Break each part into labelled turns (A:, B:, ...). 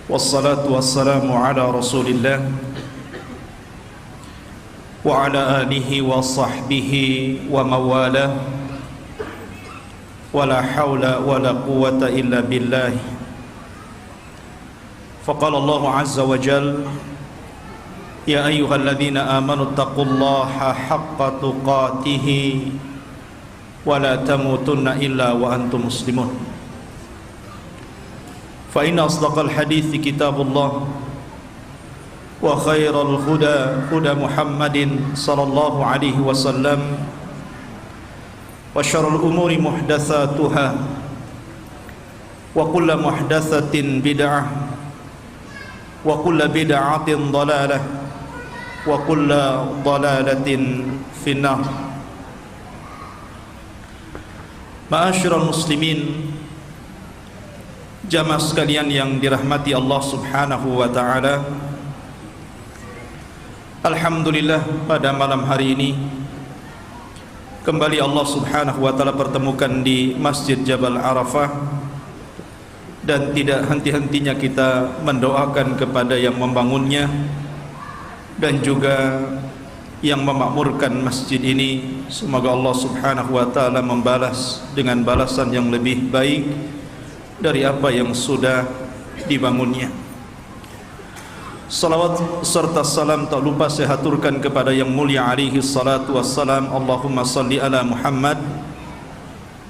A: Wassalatu wassalamu ala Rasulillah wa ala alihi wa sahbihi wa mawalah wa la hawla wa la quwwata illa billah. Faqala Allah azza wa jalla: Ya ayyuhalladzina amanu taqullaha haqqa tuqatih wa la tamutunna illa wa antum muslimun. Fa inna asdaqal hadithi kitabullah wa khairal huda huda Muhammadin sallallahu alaihi wasallam wa syarrul umuri muhdatsatuha wa kullu muhdatsatin bid'ah wa kullu bid'atin dhalalah wa kullu dhalalatin finnar. Ma'asyiral muslimin, jamaah sekalian yang dirahmati Allah Subhanahu wa taala. Alhamdulillah, pada malam hari ini kembali Allah Subhanahu wa taala pertemukan di Masjid Jabal Arafah, dan tidak henti-hentinya kita mendoakan kepada yang membangunnya dan juga yang memakmurkan masjid ini. Semoga Allah Subhanahu wa taala membalas dengan balasan yang lebih baik dari apa yang sudah dibangunnya. Salawat serta salam tak lupa saya haturkan kepada yang mulia alaihi salatu wassalam. Allahumma salli ala Muhammad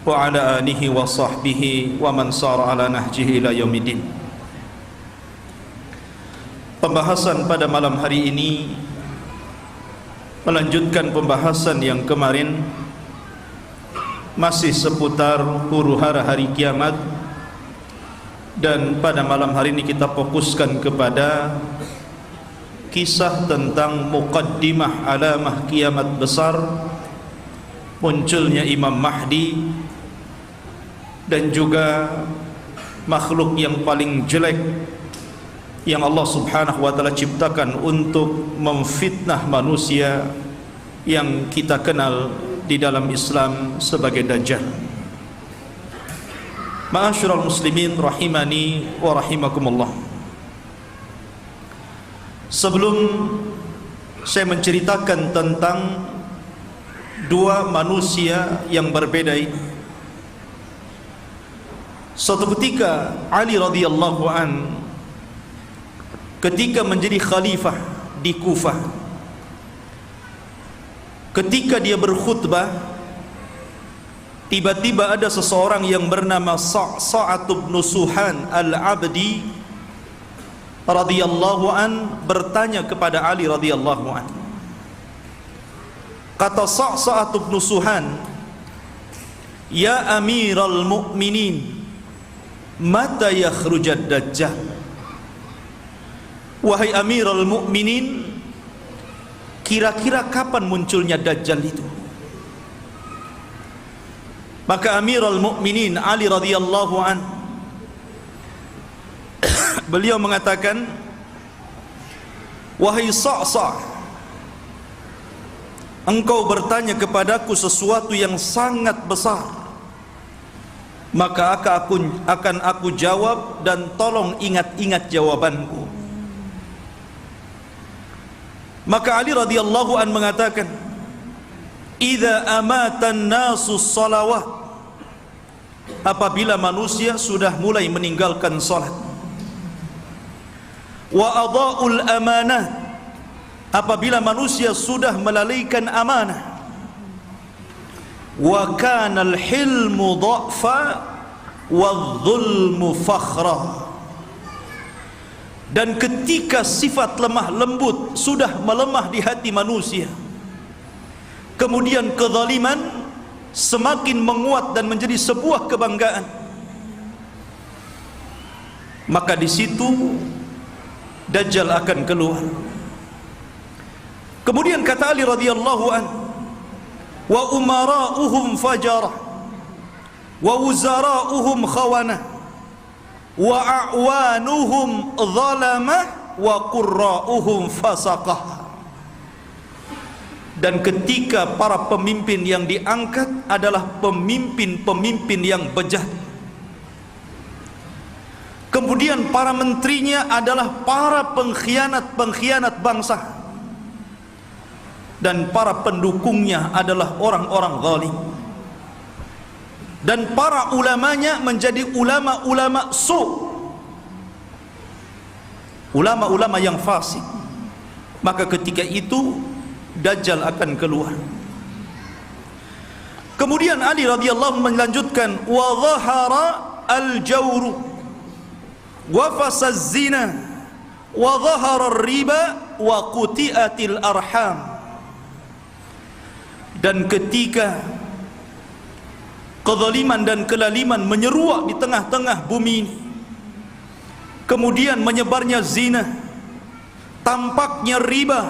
A: wa ala alihi wa sahbihi wa man sara ala nahjihi ila yaumiddin. Pembahasan pada malam hari ini melanjutkan pembahasan yang kemarin, masih seputar huru-hara hari kiamat. Dan pada malam hari ini kita fokuskan kepada kisah tentang muqaddimah alamah kiamat besar, munculnya Imam Mahdi, dan juga makhluk yang paling jelek yang Allah Subhanahu wa taala ciptakan untuk memfitnah manusia, yang kita kenal di dalam Islam sebagai Dajjal. Ma'asyiral muslimin rahimani wa rahimakumullah. Sebelum saya menceritakan tentang dua manusia yang berbeda ini, suatu ketika Ali radhiyallahu an ketika menjadi khalifah di Kufah, ketika dia berkhutbah, tiba-tiba ada seseorang yang bernama Sa'ad bin Suhan al-Abdi radhiyallahu an bertanya kepada Ali radhiyallahu an. Kata Sa'ad bin Suhan, "Ya Amiral Mu'minin, mata yakhrujad Dajjal?" Wahai Amiral Mu'minin, kira-kira kapan munculnya Dajjal itu? Maka Amirul Mukminin Ali radhiyallahu an beliau mengatakan, "Wahai Sa'sa', engkau bertanya kepadaku sesuatu yang sangat besar, maka akan aku jawab, dan tolong ingat-ingat jawabanku." Maka Ali radhiyallahu an mengatakan, "Idza amatan nasu salawat," apabila manusia sudah mulai meninggalkan salat, "wa adha'ul amanah," apabila manusia sudah melalaikan amanah, "wa kana al-hilmu dha'fa wadh-dhulmu fakhra," dan ketika sifat lemah lembut sudah melemah di hati manusia, kemudian kezaliman semakin menguat dan menjadi sebuah kebanggaan, maka di situ Dajjal akan keluar. Kemudian kata Ali radhiyallahu an, "Wa umara'uhum fajarah wa wuzara'uhum khawanah wa a'wanuhum zalamah wa qurra'uhum fasaqah." Dan ketika para pemimpin yang diangkat adalah pemimpin-pemimpin yang bejat, kemudian Kemudian para menterinya adalah para pengkhianat-pengkhianat bangsa, dan para pendukungnya adalah orang-orang zalim, dan para ulamanya menjadi ulama-ulama ulama-ulama yang fasik. Maka ketika itu Dajjal akan keluar. Kemudian Ali radhiyallahu melanjutkan, wa dhahara al-jawru wa fasaz zina wa dhahara ar-riba wa quti'atil arham. Dan ketika kezaliman dan kelaliman menyeruak di tengah-tengah bumi ini, kemudian menyebarnya zina, tampaknya riba,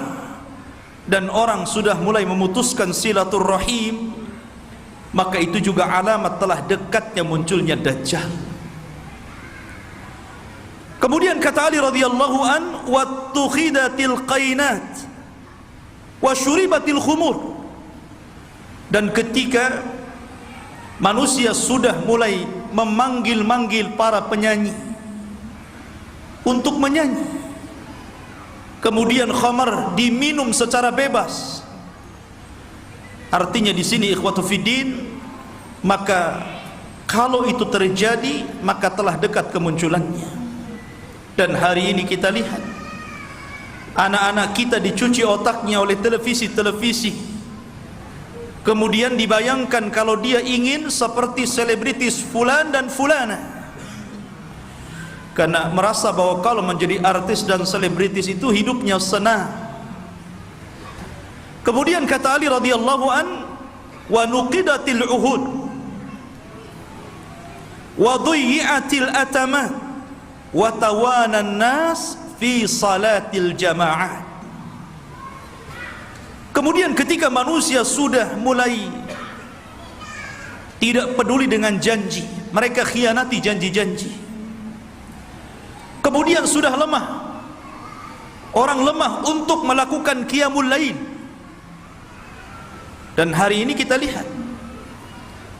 A: dan orang sudah mulai memutuskan silaturrahim, maka itu juga alamat telah dekatnya munculnya Dajjal. Kemudian kata Ali radhiyallahu an, wattukhidatil qainat wa syuribatil khumur. Dan ketika manusia sudah mulai memanggil-manggil para penyanyi untuk menyanyi, kemudian khamar diminum secara bebas. Artinya di sini ikhwatu fiddin, maka kalau itu terjadi maka telah dekat kemunculannya. Dan hari ini kita lihat anak-anak kita dicuci otaknya oleh televisi-televisi. Kemudian dibayangkan kalau dia ingin seperti selebritis fulan dan fulana, karena merasa bahwa kalau menjadi artis dan selebritis itu hidupnya senang. Kemudian kata Ali radhiyallahu an, wa nuqidatil uhud wa dhuyyatil atamat wa tawana nas fi salatil jamaah. Kemudian ketika manusia sudah mulai tidak peduli dengan janji, mereka khianati janji-janji. Kemudian sudah lemah, orang lemah untuk melakukan qiyamul lail. Dan hari ini kita lihat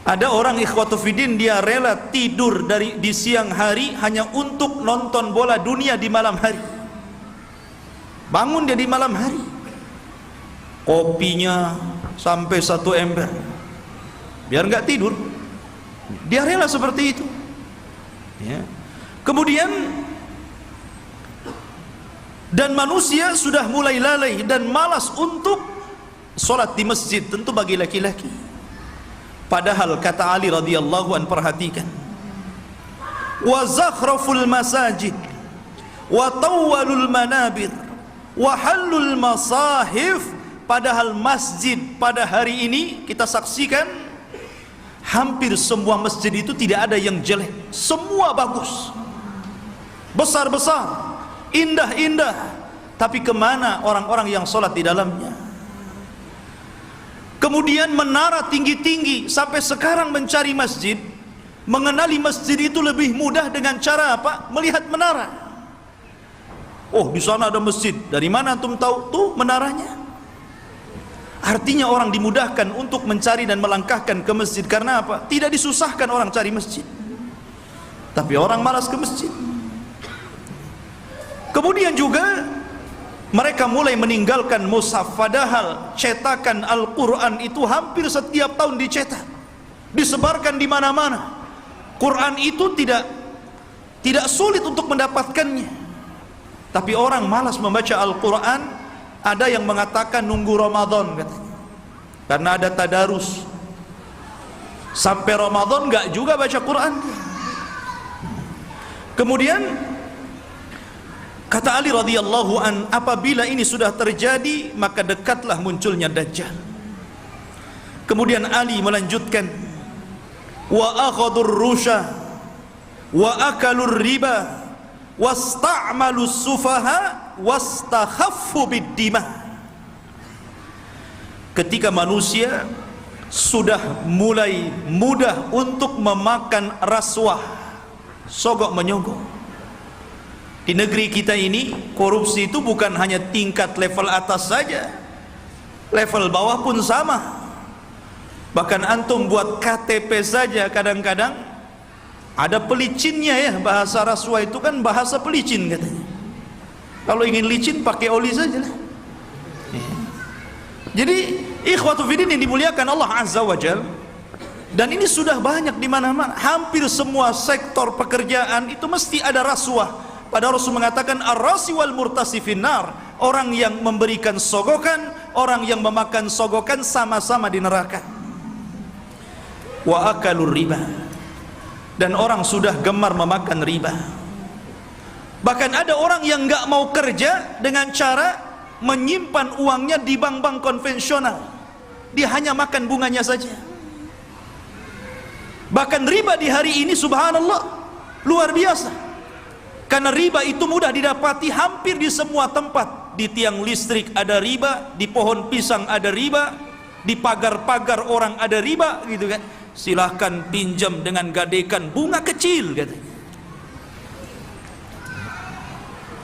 A: ada orang ikhwatu fiddin, dia rela tidur di siang hari hanya untuk nonton bola dunia di malam hari. Bangun dia di malam hari, kopinya sampai 1 ember biar nggak tidur, dia rela seperti itu ya. Kemudian dan manusia sudah mulai lalai dan malas untuk solat di masjid, tentu bagi laki-laki. Padahal kata Ali radhiyallahu an, perhatikan, wa zakhraful masajid wa tawwalul manabir wa halul masahif. Padahal masjid pada hari ini kita saksikan hampir semua masjid itu tidak ada yang jelek, semua bagus, besar-besar, indah-indah. Tapi kemana orang-orang yang sholat di dalamnya? Kemudian menara tinggi-tinggi, sampai sekarang mencari masjid, mengenali masjid itu lebih mudah dengan cara apa? Melihat menara. Oh, di sana ada masjid, dari mana antum tahu? Tuh menaranya. Artinya orang dimudahkan untuk mencari dan melangkahkan ke masjid. Karena apa? Tidak disusahkan orang cari masjid, tapi orang malas ke masjid. Kemudian juga mereka mulai meninggalkan mushaf. Padahal cetakan Al-Quran itu hampir setiap tahun dicetak, disebarkan di mana-mana. Quran itu tidak sulit untuk mendapatkannya, tapi orang malas membaca Al-Quran. Ada yang mengatakan nunggu Ramadan katanya, karena ada tadarus. Sampai Ramadan enggak juga baca Quran. Kemudian kata Ali radhiyallahu an, apabila ini sudah terjadi maka dekatlah munculnya Dajjal. Kemudian Ali melanjutkan, wa akhadur rusha wa akalur riba wasta'malus sufaha wastakhaffu biddimah. Ketika manusia sudah mulai mudah untuk memakan rasuah, sogok menyogok. Di negeri kita ini korupsi itu bukan hanya tingkat level atas saja, level bawah pun sama. Bahkan antum buat KTP saja kadang-kadang Ada pelicinnya ya, bahasa rasuah itu kan bahasa pelicin katanya. Kalau ingin licin pakai oli saja lah. Jadi ikhwatu fiddin yang dimuliakan Allah Azza wa Jal, dan ini sudah banyak di mana-mana. Hampir semua sektor pekerjaan itu mesti ada rasuah. Padahal Rasul mengatakan ar-rasi wal murtasi finnar, orang yang memberikan sogokan, orang yang memakan sogokan sama-sama di neraka. Wa akalur riba, dan orang sudah gemar memakan riba. Bahkan ada orang yang nggak mau kerja dengan cara menyimpan uangnya di bank-bank konvensional. Dia hanya makan bunganya saja. Bahkan riba di hari ini subhanallah luar biasa. Karena riba itu mudah didapati hampir di semua tempat. Di tiang listrik ada riba, di pohon pisang ada riba, di pagar-pagar orang ada riba, gitu kan. Silahkan pinjam dengan gadekan bunga kecil katanya.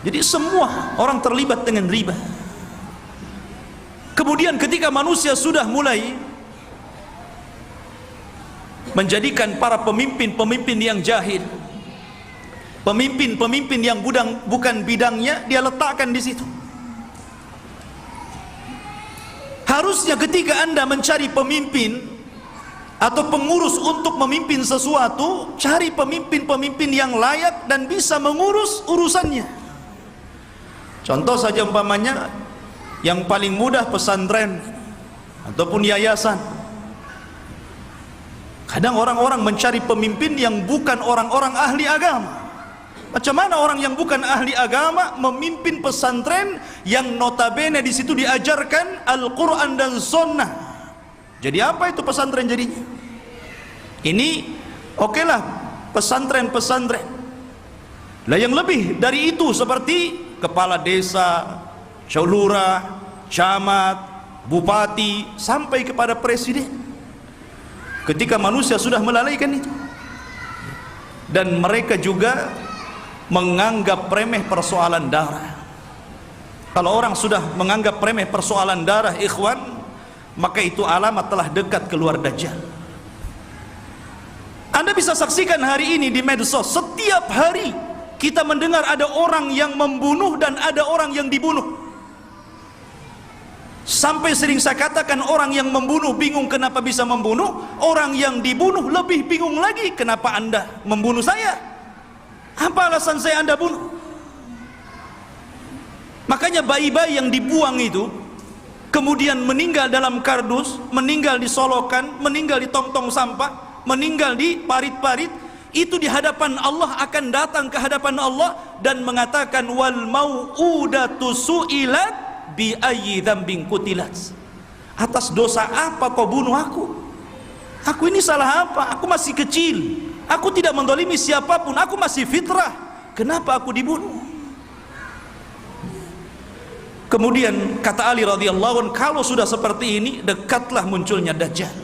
A: Jadi semua orang terlibat dengan riba. Kemudian ketika manusia sudah mulai menjadikan para pemimpin-pemimpin yang jahil, pemimpin-pemimpin yang bukan bidangnya, dia letakkan di situ. Harusnya ketika Anda mencari pemimpin atau pengurus untuk memimpin sesuatu, cari pemimpin-pemimpin yang layak dan bisa mengurus urusannya. Contoh saja umpamanya yang paling mudah pesantren ataupun yayasan. Kadang orang-orang mencari pemimpin yang bukan orang-orang ahli agama. Macam mana orang yang bukan ahli agama memimpin pesantren yang notabene di situ diajarkan Al-Quran dan Sunnah? Jadi apa itu pesantren jadinya? Ini okelah pesantren-pesantren. Lah yang lebih dari itu seperti kepala desa, lurah, camat, bupati, sampai kepada presiden. Ketika manusia sudah melalaikan itu, dan mereka juga menganggap remeh persoalan darah. Kalau orang sudah menganggap remeh persoalan darah, ikhwan, maka itu alamat telah dekat keluar Dajjal. Anda bisa saksikan hari ini di medsos, setiap hari kita mendengar ada orang yang membunuh dan ada orang yang dibunuh. Sampai sering saya katakan, orang yang membunuh bingung kenapa bisa membunuh, orang yang dibunuh lebih bingung lagi, kenapa Anda membunuh saya? Apa alasan saya Anda bunuh? Makanya bayi-bayi yang dibuang itu kemudian meninggal dalam kardus, meninggal di solokan, meninggal di tong-tong sampah, meninggal di parit-parit, itu di hadapan Allah akan datang ke hadapan Allah dan mengatakan wal mau'udatu su'ilat bi ayyi dzambin qutilat. Atas dosa apa kau bunuh aku? Aku ini salah apa? Aku masih kecil, aku tidak mendolimi siapapun, aku masih fitrah, kenapa aku dibunuh? Kemudian kata Ali radhiyallahu anhu, kalau sudah seperti ini dekatlah munculnya Dajjal.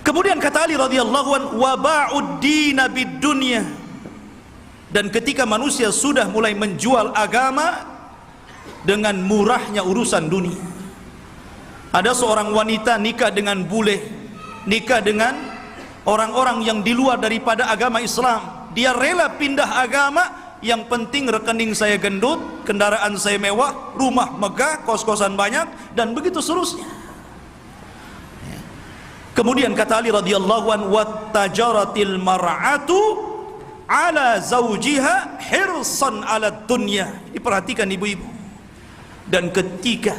A: Kemudian kata Ali radhiyallahu anhu, wa ba'ud dina bid dunya, dan ketika manusia sudah mulai menjual agama dengan murahnya urusan dunia. Ada seorang wanita nikah dengan bule, nikah dengan orang-orang yang di luar daripada agama Islam. Dia rela pindah agama, yang penting rekening saya gendut, kendaraan saya mewah, rumah megah, kos-kosan banyak, dan begitu seterusnya. Kemudian kata Ali radhiyallahu anhu, wattajaratil mar'atu ala zawjiha hirsan ala dunya. Diperhatikan ibu-ibu. Dan ketika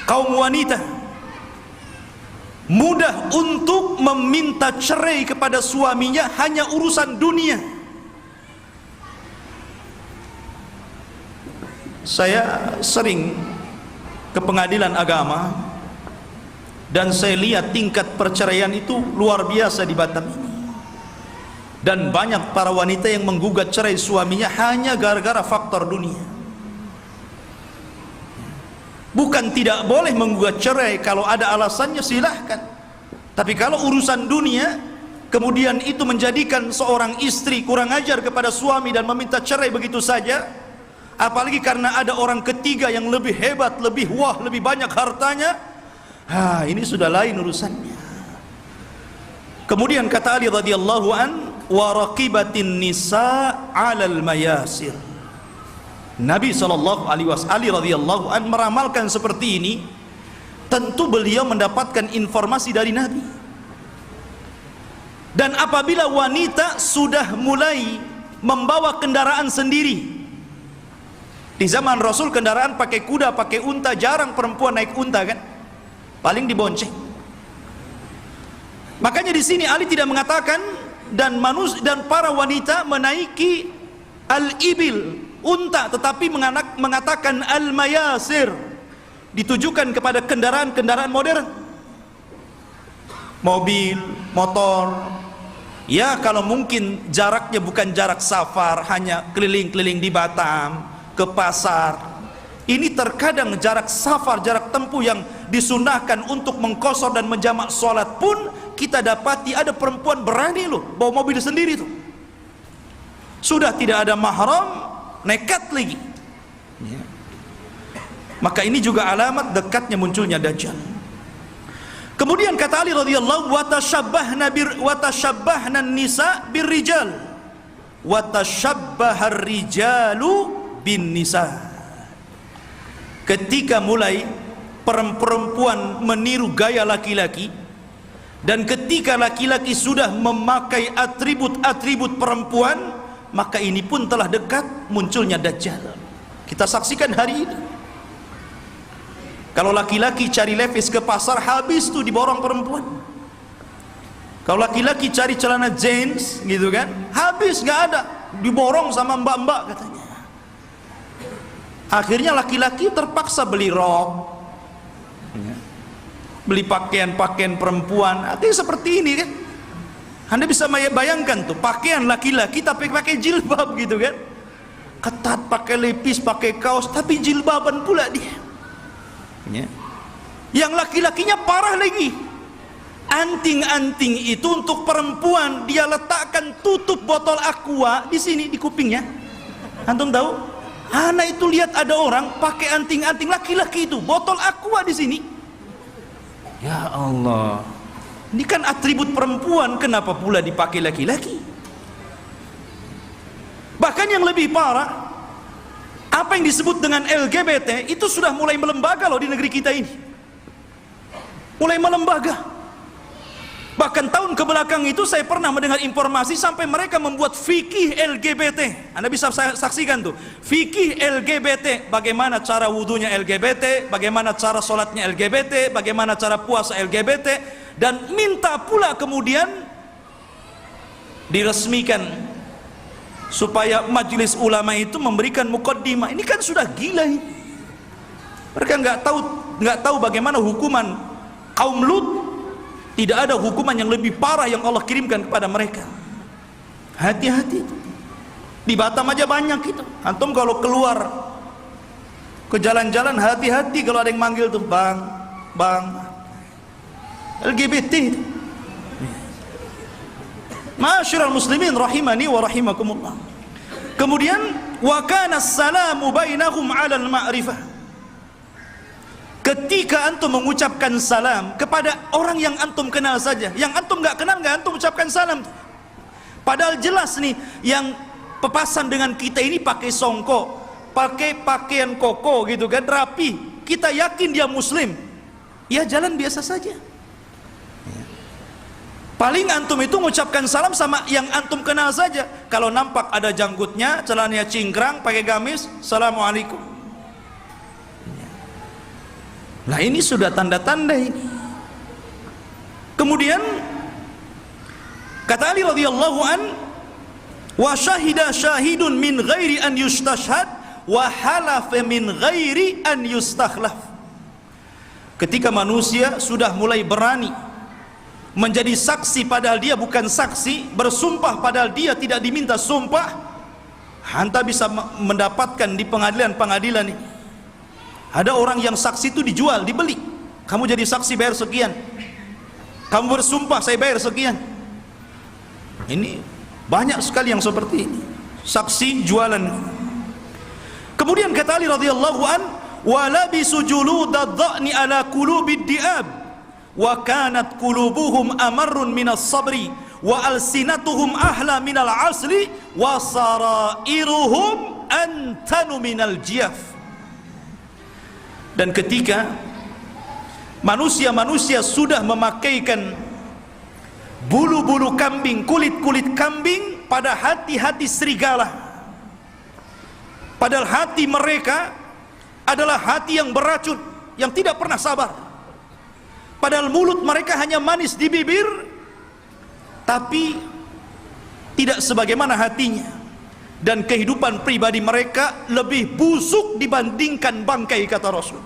A: kaum wanita mudah untuk meminta cerai kepada suaminya hanya urusan dunia. Saya sering ke pengadilan agama dan saya lihat tingkat perceraian itu luar biasa di Batam ini. Dan banyak para wanita yang menggugat cerai suaminya hanya gara-gara faktor dunia. Bukan tidak boleh menggugat cerai, kalau ada alasannya silahkan. Tapi kalau urusan dunia, kemudian itu menjadikan seorang istri kurang ajar kepada suami dan meminta cerai begitu saja, apalagi karena ada orang ketiga yang lebih hebat, lebih wah, lebih banyak hartanya, ini sudah lain urusannya. Kemudian kata Ali radhiyallahu an, wa raqibatin nisa 'alal mayasir. Nabi sallallahu alaihi wasallam, Ali radhiyallahu an meramalkan seperti ini. Tentu beliau mendapatkan informasi dari Nabi. Dan apabila wanita sudah mulai membawa kendaraan sendiri, di zaman Rasul kendaraan pakai kuda, pakai unta, jarang perempuan naik unta kan, paling dibonceng. Makanya di sini Ali tidak mengatakan dan para wanita menaiki al-ibil, unta, tetapi mengatakan al-mayasir, ditujukan kepada kendaraan-kendaraan modern, mobil, motor. Ya, kalau mungkin jaraknya bukan jarak safar, hanya keliling-keliling di Batam, ke pasar. Ini terkadang jarak safar, jarak tempuh yang disunahkan untuk mengqashar dan menjamak sholat pun kita dapati ada perempuan berani loh bawa mobil sendiri tuh. Sudah tidak ada mahram, nekat lagi. Ya. Maka ini juga alamat dekatnya munculnya Dajjal. Kemudian kata Ali radhiyallahu wa tashabbahna nisa birrijal wa tashabbahar rijalu bin nisa. Ketika mulai perempuan meniru gaya laki-laki, dan ketika laki-laki sudah memakai atribut-atribut perempuan, maka ini pun telah dekat munculnya Dajjal. Kita saksikan hari ini. Kalau laki-laki cari levis ke pasar, habis tuh diborong perempuan. Kalau laki-laki cari celana jeans gitu kan, habis nggak ada, diborong sama mbak-mbak katanya. Akhirnya laki-laki terpaksa beli rok, beli pakaian-pakaian perempuan. Artinya seperti ini kan. Anda bisa bayangkan tuh, pakaian laki-laki tapi pakai jilbab gitu kan, ketat, pakai lepis, pakai kaos, tapi jilbaban pula dia. Ya. Yang laki-lakinya parah lagi, anting-anting itu untuk perempuan dia letakkan tutup botol aqua di sini di kupingnya. Antum tahu? Anak itu lihat ada orang pakai anting-anting laki-laki itu botol aqua di sini. Ya Allah, ini kan atribut perempuan, kenapa pula dipakai laki-laki? Bahkan yang lebih parah, apa yang disebut dengan LGBT itu sudah mulai melembaga loh di negeri kita ini. Mulai melembaga. Bahkan tahun kebelakang itu saya pernah mendengar informasi sampai mereka membuat fikih LGBT. Anda bisa saksikan tuh, fikih LGBT, bagaimana cara wudunya LGBT, bagaimana cara sholatnya LGBT, bagaimana cara puasa LGBT, dan minta pula kemudian diresmikan supaya majelis ulama itu memberikan muqaddimah. Ini kan sudah gila ini. Mereka nggak tahu bagaimana hukuman kaum Lut. Tidak ada hukuman yang lebih parah yang Allah kirimkan kepada mereka. Hati-hati. Di Batam aja banyak itu. Antum kalau keluar ke jalan-jalan, hati-hati kalau ada yang manggil tuh, bang LGBT. Ma'asyiral muslimin rahimani wa rahimakumullah. Kemudian wa kana as-salamu bainahum 'ala al-ma'rifah. Ketika antum mengucapkan salam kepada orang yang antum kenal saja, yang antum nggak kenal nggak antum ucapkan salam. Padahal jelas nih yang pepasan dengan kita ini pakai songkok, pakai pakaian koko gitu kan, rapi. Kita yakin dia muslim, ya jalan biasa saja. Paling antum itu mengucapkan salam sama yang antum kenal saja. Kalau nampak ada janggutnya, celananya cingkrang, pakai gamis, assalamualaikum. Nah ini sudah tanda-tanda ini. Kemudian kata Ali radhiyallahu an, wa syahida syahidun min ghairi an yustashhad wa halafa min ghairi an yustakhlaf. Ketika manusia sudah mulai berani menjadi saksi padahal dia bukan saksi, bersumpah padahal dia tidak diminta sumpah, anda bisa mendapatkan di pengadilan-pengadilan ini. Ada orang yang saksi itu dijual, dibeli. Kamu jadi saksi bayar sekian. Kamu bersumpah saya bayar sekian. Ini banyak sekali yang seperti ini. Saksi jualan. Kemudian kata Ali radhiyallahu an, wa labisu juludad dha'ni ala qulubid di'ab wa kanat qulubuhum amarrun minas sabri wa alsinatuhum ahla minal asli wa sarairuhum antanu minal jiyaf. Dan ketika manusia-manusia sudah memakaikan bulu-bulu kambing, kulit-kulit kambing pada hati-hati serigala, padahal hati mereka adalah hati yang beracun, yang tidak pernah sabar. Padahal mulut mereka hanya manis di bibir, tapi tidak sebagaimana hatinya. Dan kehidupan pribadi mereka lebih busuk dibandingkan bangkai, kata Rasul.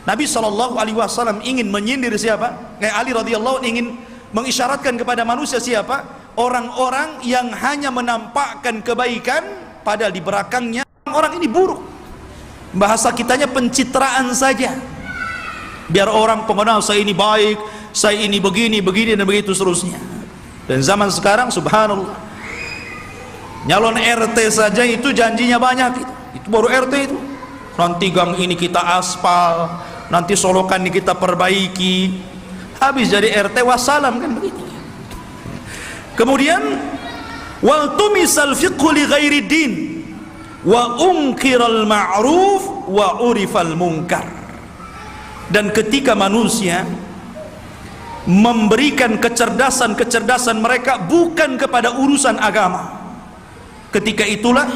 A: Nabi SAW ingin menyindir siapa? Kayak Ali radhiyallahu ingin mengisyaratkan kepada manusia siapa? Orang-orang yang hanya menampakkan kebaikan, padahal di belakangnya orang ini buruk. Bahasa kitanya pencitraan saja, biar orang pengenal saya ini baik, saya ini begini, begini dan begitu seterusnya. Dan zaman sekarang subhanallah, nyalon RT saja itu janjinya banyak, itu baru RT itu. Nanti gang ini kita aspal, nanti solokan ini kita perbaiki, habis jadi RT wassalam, kan begitu. Kemudian wal tumisal fiqhu li ghairi din wa unkiral ma'ruf wa urifal munkar. Dan ketika manusia memberikan kecerdasan mereka bukan kepada urusan agama, ketika itulah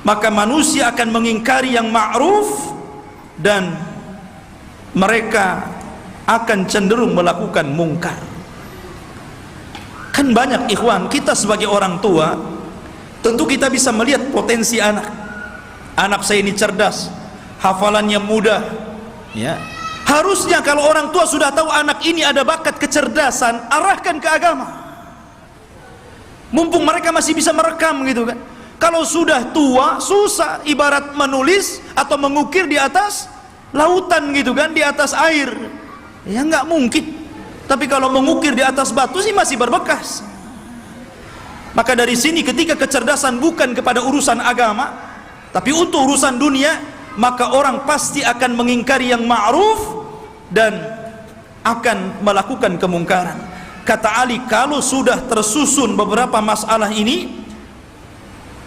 A: maka manusia akan mengingkari yang ma'ruf dan mereka akan cenderung melakukan mungkar. Kan banyak ikhwan, kita sebagai orang tua tentu kita bisa melihat potensi anak. Anak saya ini cerdas, hafalannya mudah, ya. Harusnya kalau orang tua sudah tahu anak ini ada bakat kecerdasan, arahkan ke agama. Mumpung mereka masih bisa merekam gitu kan. Kalau sudah tua susah, ibarat menulis atau mengukir di atas lautan gitu kan, di atas air, ya nggak mungkin. Tapi kalau mengukir di atas batu sih masih berbekas. Maka dari sini ketika kecerdasan bukan kepada urusan agama, tapi untuk urusan dunia, maka orang pasti akan mengingkari yang ma'ruf dan akan melakukan kemungkaran. Kata Ali, kalau sudah tersusun beberapa masalah ini,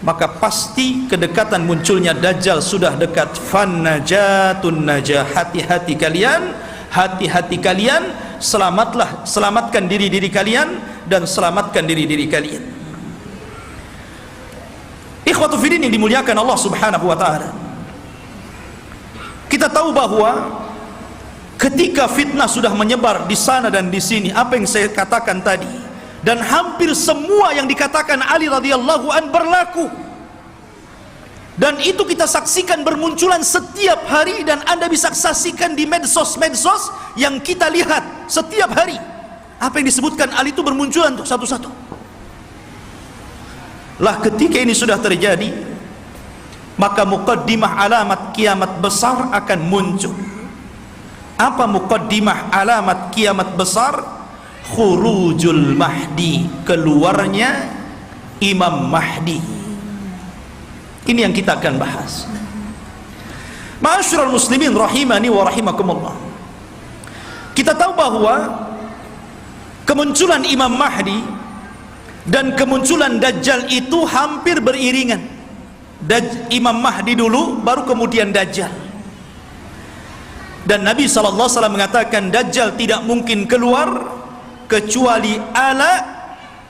A: maka pasti kedekatan munculnya Dajjal sudah dekat. Fannajatun najah, hati-hati kalian, hati-hati kalian, selamatlah, selamatkan diri-diri kalian dan selamatkan diri-diri kalian. Ikhwatu fiddin yang dimuliakan Allah Subhanahu wa taala, kita tahu bahwa ketika fitnah sudah menyebar di sana dan di sini, apa yang saya katakan tadi, dan hampir semua yang dikatakan Ali radhiyallahu an berlaku, dan itu kita saksikan bermunculan setiap hari, dan Anda bisa saksikan di medsos-medsos yang kita lihat setiap hari. Apa yang disebutkan Ali itu bermunculan tuh satu-satu. Lah ketika ini sudah terjadi, maka muqaddimah alamat kiamat besar akan muncul. Apa muqaddimah alamat kiamat besar? Khurujul Mahdi, keluarnya Imam Mahdi. Ini yang kita akan bahas. Ma'asyiral muslimin rahimani wa rahimakumullah, kita tahu bahwa kemunculan Imam Mahdi dan kemunculan Dajjal itu hampir beriringan. Imam Mahdi dulu, baru kemudian Dajjal. Dan Nabi SAW mengatakan Dajjal tidak mungkin keluar kecuali ala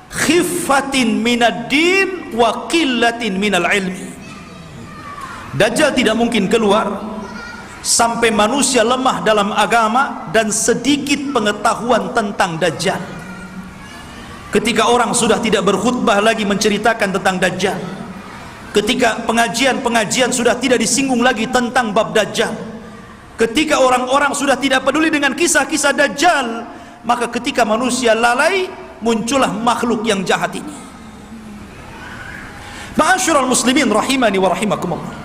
A: khiffatin minad din wa qillatin minal ilmi. Dajjal tidak mungkin keluar sampai manusia lemah dalam agama dan sedikit pengetahuan tentang Dajjal. Ketika orang sudah tidak berkhutbah lagi menceritakan tentang Dajjal, ketika pengajian-pengajian sudah tidak disinggung lagi tentang bab Dajjal, ketika orang-orang sudah tidak peduli dengan kisah-kisah Dajjal, maka ketika manusia lalai, muncullah makhluk yang jahat ini. Ma'asyiral muslimin rahimani wa rahimakumullah,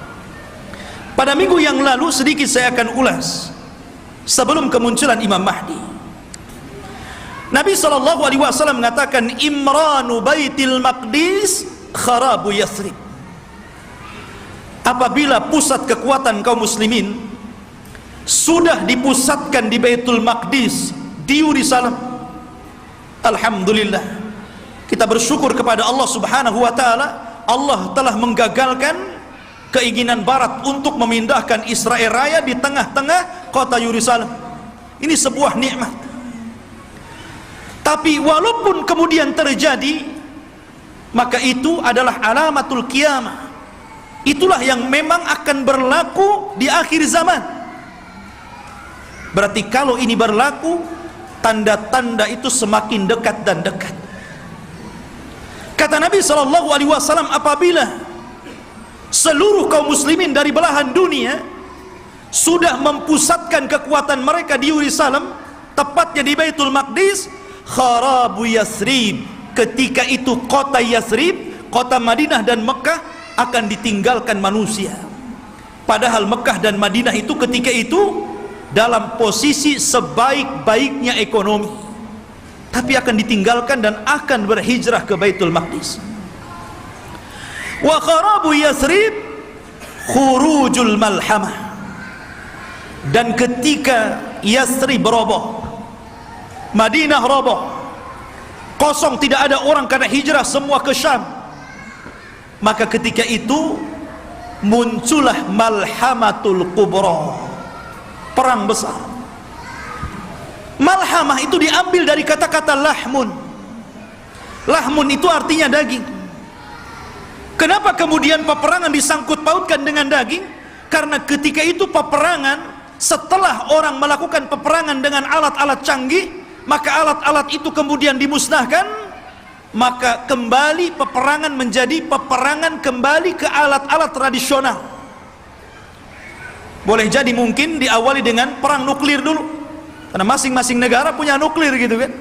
A: pada minggu yang lalu sedikit saya akan ulas sebelum kemunculan Imam Mahdi. Nabi SAW mengatakan Imranu Baitil Maqdis kharabu Yathrib. Apabila pusat kekuatan kaum muslimin sudah dipusatkan di Baitul Maqdis, di Yerusalem. Alhamdulillah, kita bersyukur kepada Allah Subhanahu wa taala. Allah telah menggagalkan keinginan barat untuk memindahkan Israel Raya di tengah-tengah kota Yerusalem. Ini sebuah nikmat. Tapi walaupun kemudian terjadi, maka itu adalah alamatul qiyamah. Itulah yang memang akan berlaku di akhir zaman. Berarti kalau ini berlaku, tanda-tanda itu semakin dekat dan dekat. Kata Nabi SAW, apabila seluruh kaum muslimin dari belahan dunia sudah mempusatkan kekuatan mereka di Yerusalem, tepatnya di Baitul Maqdis, kharabu Yasrib, ketika itu kota Yasrib, kota Madinah dan Mekah akan ditinggalkan manusia. Padahal Mekah dan Madinah itu ketika itu dalam posisi sebaik-baiknya ekonomi, tapi akan ditinggalkan dan akan berhijrah ke Baitul Maqdis. Wa kharabu Yasrib khurujul malhamah, dan ketika Yasrib roboh, Madinah roboh, kosong, tidak ada orang karena hijrah semua ke Syam, maka ketika itu muncullah malhamatul kubra, perang besar. Malhamah itu diambil dari kata-kata lahmun. Lahmun itu artinya daging. Kenapa kemudian peperangan disangkut pautkan dengan daging? Karena ketika itu peperangan, setelah orang melakukan peperangan dengan alat-alat canggih, maka alat-alat itu kemudian dimusnahkan, maka kembali peperangan menjadi peperangan kembali ke alat-alat tradisional. Boleh jadi mungkin diawali dengan perang nuklir dulu, karena masing-masing negara punya nuklir gitu kan,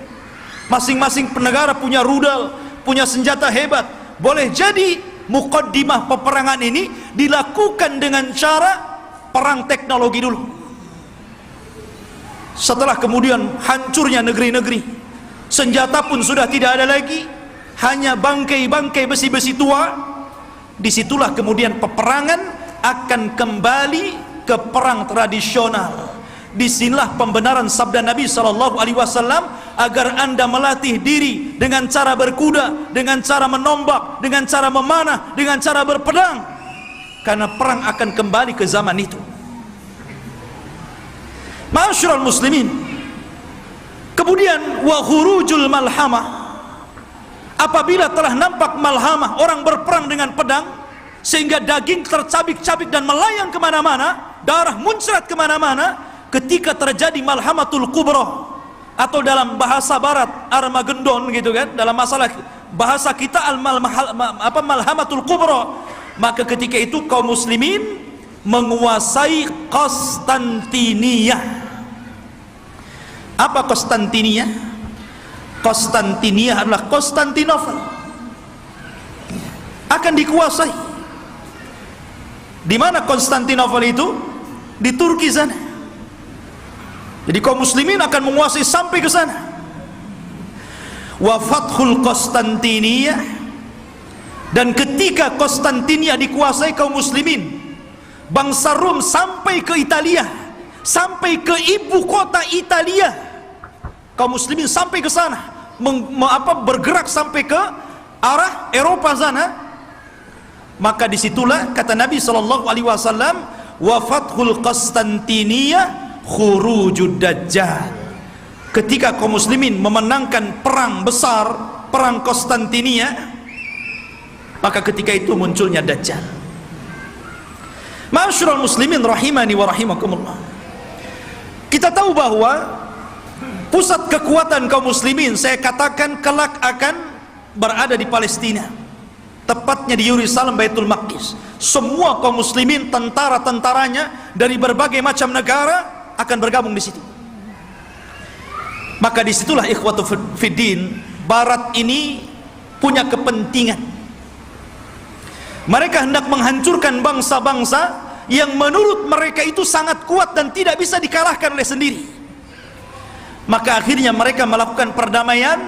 A: masing-masing negara punya rudal, punya senjata hebat. Boleh jadi muqaddimah peperangan ini dilakukan dengan cara perang teknologi dulu. Setelah kemudian hancurnya negeri-negeri, senjata pun sudah tidak ada lagi, hanya bangkai-bangkai besi-besi tua, disitulah kemudian peperangan akan kembali ke perang tradisional. Disinilah pembenaran sabda Nabi SAW, agar anda melatih diri dengan cara berkuda, dengan cara menombak, dengan cara memanah, dengan cara berpedang, karena perang akan kembali ke zaman itu. Ma'asyiral muslimin, kemudian wa khurujul malhamah, apabila telah nampak malhamah, orang berperang dengan pedang sehingga daging tercabik-cabik dan melayang kemana-mana, darah muncrat kemana-mana, ketika terjadi malhamatul kubra, atau dalam bahasa barat Armageddon gitu kan, dalam masalah bahasa kita malhamatul kubra, maka ketika itu kaum muslimin menguasai Konstantinia. Apa Konstantinia? Konstantinia adalah Konstantinopel, akan dikuasai. Di mana Konstantinopel itu? Di Turki sana. Jadi kaum muslimin akan menguasai sampai ke sana. Wa fathul Konstantinia, dan ketika Konstantinia dikuasai kaum muslimin, bangsa Rom sampai ke Italia, sampai ke ibu kota Italia, kaum muslimin sampai ke sana, bergerak sampai ke arah Eropa sana. Maka disitulah kata Nabi SAW, wa fathul Konstantinia khurujud dajjal, ketika kaum muslimin memenangkan perang besar, perang Konstantinia, maka ketika itu munculnya dajjal. Ma'asyiral muslimin rahimani wa rahimakumullah, kita tahu bahwa pusat kekuatan kaum muslimin, saya katakan kelak akan berada di Palestina, tepatnya di Yerusalem, Baitul Maqdis. Semua kaum muslimin, tentara-tentaranya dari berbagai macam negara akan bergabung di situ. Maka disitulah ikhwatu fiddin, barat ini punya kepentingan. Mereka hendak menghancurkan bangsa-bangsa yang menurut mereka itu sangat kuat dan tidak bisa dikalahkan oleh sendiri. Maka akhirnya mereka melakukan perdamaian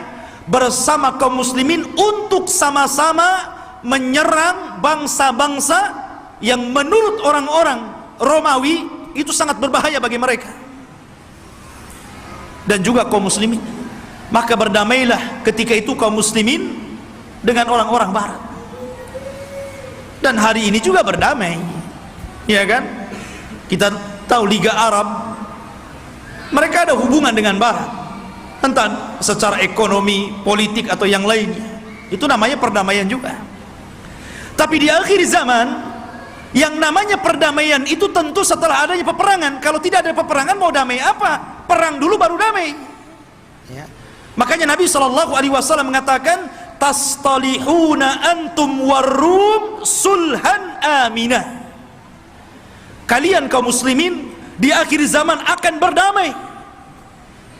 A: bersama kaum muslimin untuk sama-sama menyerang bangsa-bangsa yang menurut orang-orang Romawi itu sangat berbahaya bagi mereka dan juga kaum muslimin. Maka berdamailah ketika itu kaum muslimin dengan orang-orang barat, dan hari ini juga berdamai, ya kan? Kita tahu Liga Arab, mereka ada hubungan dengan barat, entah secara ekonomi, politik atau yang lainnya. Itu namanya perdamaian juga. Tapi di akhir zaman, yang namanya perdamaian itu tentu setelah adanya peperangan. Kalau tidak ada peperangan, mau damai apa? Perang dulu baru damai, ya. Makanya Nabi SAW mengatakan, tastalihuna antum warum sulhan aminah. Kalian kaum muslimin di akhir zaman akan berdamai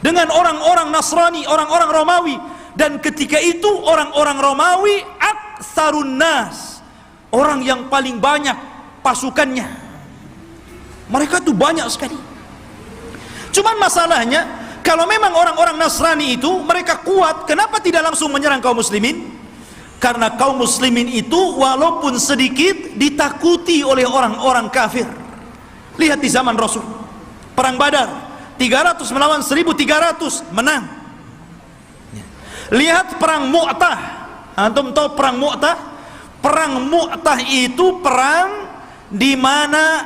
A: dengan orang-orang Nasrani, orang-orang Romawi. Dan ketika itu orang-orang Romawi aktsarun nas, orang yang paling banyak pasukannya. Mereka tuh banyak sekali. Cuman masalahnya, kalau memang orang-orang Nasrani itu mereka kuat, kenapa tidak langsung menyerang kaum muslimin? Karena kaum muslimin itu walaupun sedikit ditakuti oleh orang-orang kafir. Lihat di zaman Rasul, perang Badar 300 melawan 1.300, menang. Lihat perang Mu'tah, antum tahu perang Mu'tah? Perang Mu'tah itu perang di mana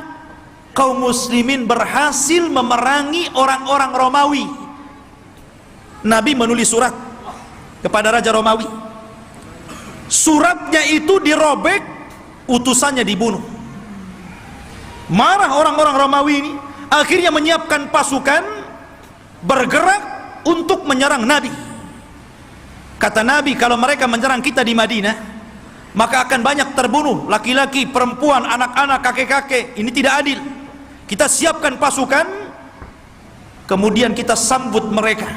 A: kaum muslimin berhasil memerangi orang-orang Romawi. Nabi menulis surat kepada Raja Romawi. Suratnya itu dirobek, utusannya dibunuh. Marah orang-orang Romawi ini, akhirnya menyiapkan pasukan bergerak untuk menyerang Nabi. Kata Nabi, kalau mereka menyerang kita di Madinah, maka akan banyak terbunuh, laki-laki, perempuan, anak-anak, kakek-kakek. Ini tidak adil. Kita siapkan pasukan, kemudian kita sambut mereka.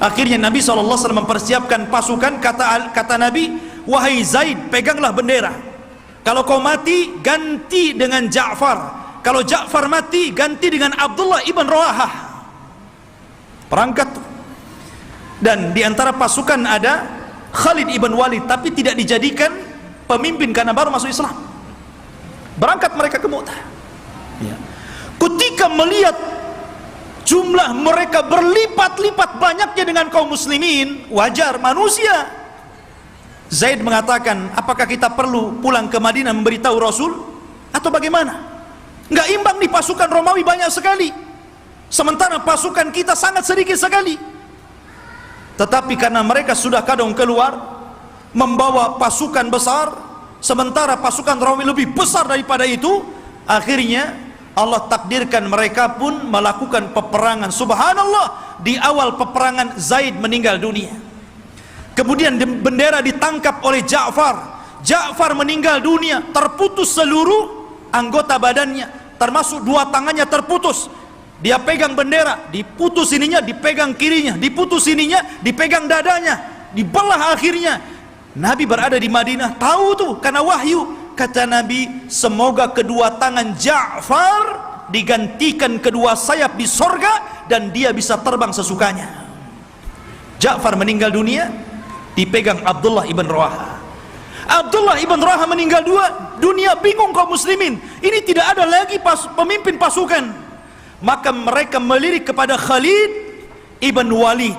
A: Akhirnya Nabi SAW mempersiapkan pasukan. Kata Nabi, wahai Zaid, peganglah bendera. Kalau kau mati, ganti dengan Ja'far. Kalau Ja'far mati, ganti dengan Abdullah ibn Rawahah. Perangkat. Dan di antara pasukan ada Khalid ibn Walid, tapi tidak dijadikan pemimpin karena baru masuk Islam. Berangkat mereka ke Mu'tah, ya. Ketika melihat jumlah mereka berlipat-lipat banyaknya dengan kaum muslimin, wajar, manusia. Zaid mengatakan, apakah kita perlu pulang ke Madinah memberitahu Rasul atau bagaimana? Nggak imbang nih, pasukan Romawi banyak sekali, sementara pasukan kita sangat sedikit sekali. Tetapi karena mereka sudah kadung keluar membawa pasukan besar, sementara pasukan Romawi lebih besar daripada itu, akhirnya Allah takdirkan mereka pun melakukan peperangan. Subhanallah, di awal peperangan Zaid meninggal dunia. Kemudian bendera ditangkap oleh Ja'far. Ja'far meninggal dunia, terputus seluruh anggota badannya, termasuk dua tangannya terputus. Dia pegang bendera, diputus ininya, dipegang kirinya, diputus ininya, dipegang dadanya, dibelah akhirnya. Nabi berada di Madinah, tahu tuh karena wahyu. Kata Nabi, semoga kedua tangan Ja'far digantikan kedua sayap di sorga dan dia bisa terbang sesukanya. Ja'far meninggal dunia, dipegang Abdullah ibn Rawahah. Abdullah ibn Rawahah meninggal dunia, bingung kaum muslimin. Ini tidak ada lagi pemimpin pasukan. Maka mereka melirik kepada Khalid ibn Walid.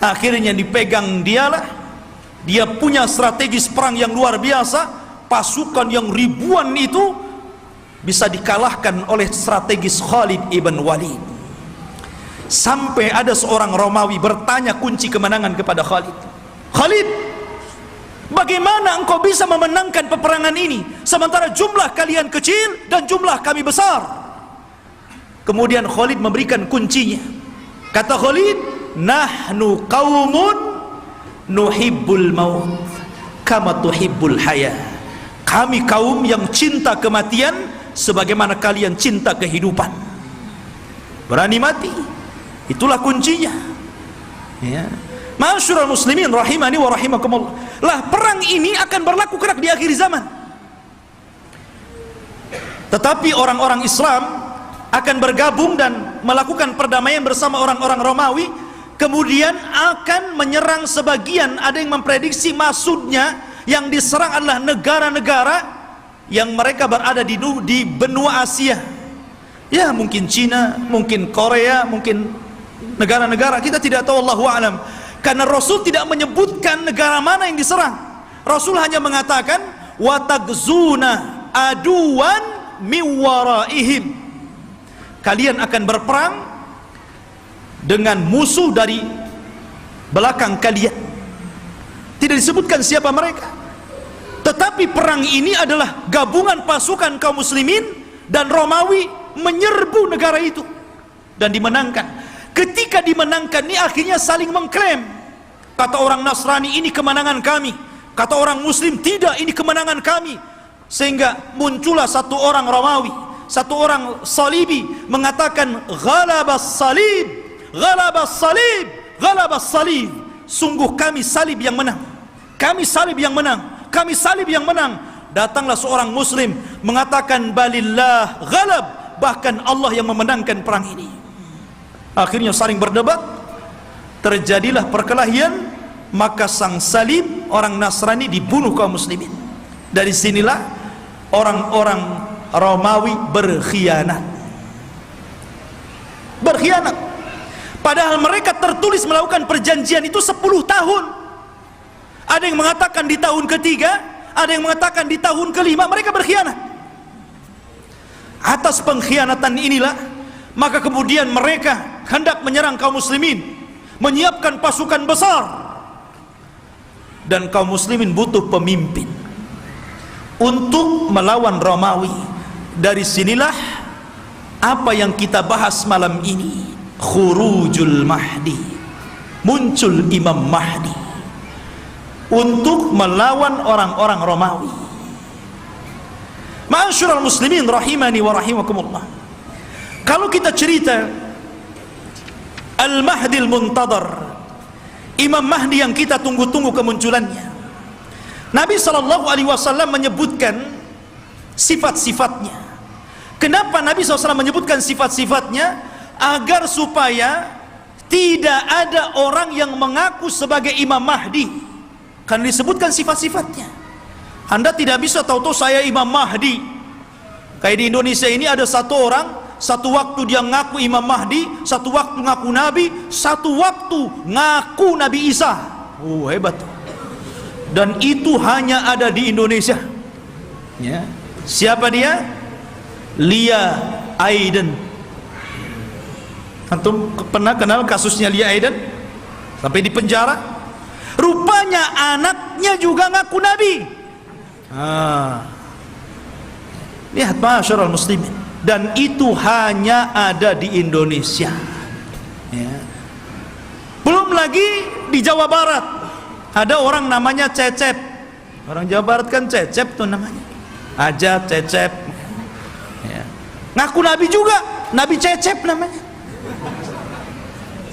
A: Akhirnya dipegang dialah. Dia punya strategis perang yang luar biasa. Pasukan yang ribuan itu bisa dikalahkan oleh strategis Khalid ibn Walid. Sampai ada seorang Romawi bertanya kunci kemenangan kepada Khalid. Khalid, bagaimana engkau bisa memenangkan peperangan ini sementara jumlah kalian kecil dan jumlah kami besar? Kemudian Khalid memberikan kuncinya. Kata Khalid, nahnu qaumun nuhibbul maut kama tuhibbul haya. Kami kaum yang cinta kematian sebagaimana kalian cinta kehidupan. Berani mati, itulah kuncinya, ya. Ma'asyiral muslimin rahimani wa rahimakumullah. Lah, perang ini akan berlaku kelak di akhir zaman. Tetapi orang-orang Islam akan bergabung dan melakukan perdamaian bersama orang-orang Romawi, kemudian akan menyerang sebagian. Ada yang memprediksi maksudnya yang diserang adalah negara-negara yang mereka berada di benua Asia. Ya, mungkin Cina, mungkin Korea, mungkin negara-negara, kita tidak tahu, Allahu a'lam. Karena Rasul tidak menyebutkan negara mana yang diserang. Rasul hanya mengatakan watagzuna aduwan miwaraihim, kalian akan berperang dengan musuh dari belakang kalian. Tidak disebutkan siapa mereka, tetapi perang ini adalah gabungan pasukan kaum muslimin dan Romawi menyerbu negara itu dan dimenangkan. Ketika dimenangkan ini akhirnya saling mengklaim. Kata orang Nasrani, ini kemenangan kami. Kata orang Muslim, tidak, ini kemenangan kami. Sehingga muncullah satu orang Romawi, satu orang Salibi mengatakan ghalabas salib, ghalabas salib, ghalabas salib. Sungguh kami salib yang menang, kami salib yang menang, kami salib yang menang. Datanglah seorang Muslim mengatakan balillah ghalab, bahkan Allah yang memenangkan perang ini. Akhirnya saling berdebat, terjadilah perkelahian, maka sang salib, orang Nasrani, dibunuh kaum muslimin. Dari sinilah orang-orang Romawi berkhianat. Berkhianat. Padahal mereka tertulis melakukan perjanjian itu 10 tahun. Ada yang mengatakan di tahun ketiga, ada yang mengatakan di tahun kelima, mereka berkhianat. Atas pengkhianatan inilah, maka kemudian mereka hendak menyerang kaum muslimin, menyiapkan pasukan besar, dan kaum muslimin butuh pemimpin untuk melawan Romawi. Dari sinilah apa yang kita bahas malam ini, khurujul Mahdi, muncul Imam Mahdi untuk melawan orang-orang Romawi. Ma'asyiral muslimin rahimani wa rahimakumullah. Kalau kita cerita Al-Mahdi Al-Muntadhar, Imam Mahdi yang kita tunggu-tunggu kemunculannya, Nabi SAW menyebutkan sifat-sifatnya. Kenapa Nabi SAW menyebutkan sifat-sifatnya? Agar supaya tidak ada orang yang mengaku sebagai Imam Mahdi, karena disebutkan sifat-sifatnya. Anda tidak bisa tahu-tahu saya Imam Mahdi. Kayak di Indonesia ini ada satu orang, satu waktu dia ngaku Imam Mahdi, satu waktu ngaku Nabi, satu waktu ngaku Nabi Isa. Oh, hebat. Dan itu hanya ada di Indonesia. Ya. Siapa dia? Lia Aiden. Antum pernah kenal kasusnya Lia Aiden? Sampai di penjara. Rupanya anaknya juga ngaku Nabi. Lihat ma'asyiral muslimin, dan itu hanya ada di Indonesia, ya. Belum lagi di Jawa Barat ada orang namanya Cecep. Orang Jawa Barat kan Cecep tuh namanya, aja Cecep, ya. Ngaku Nabi juga, Nabi Cecep namanya,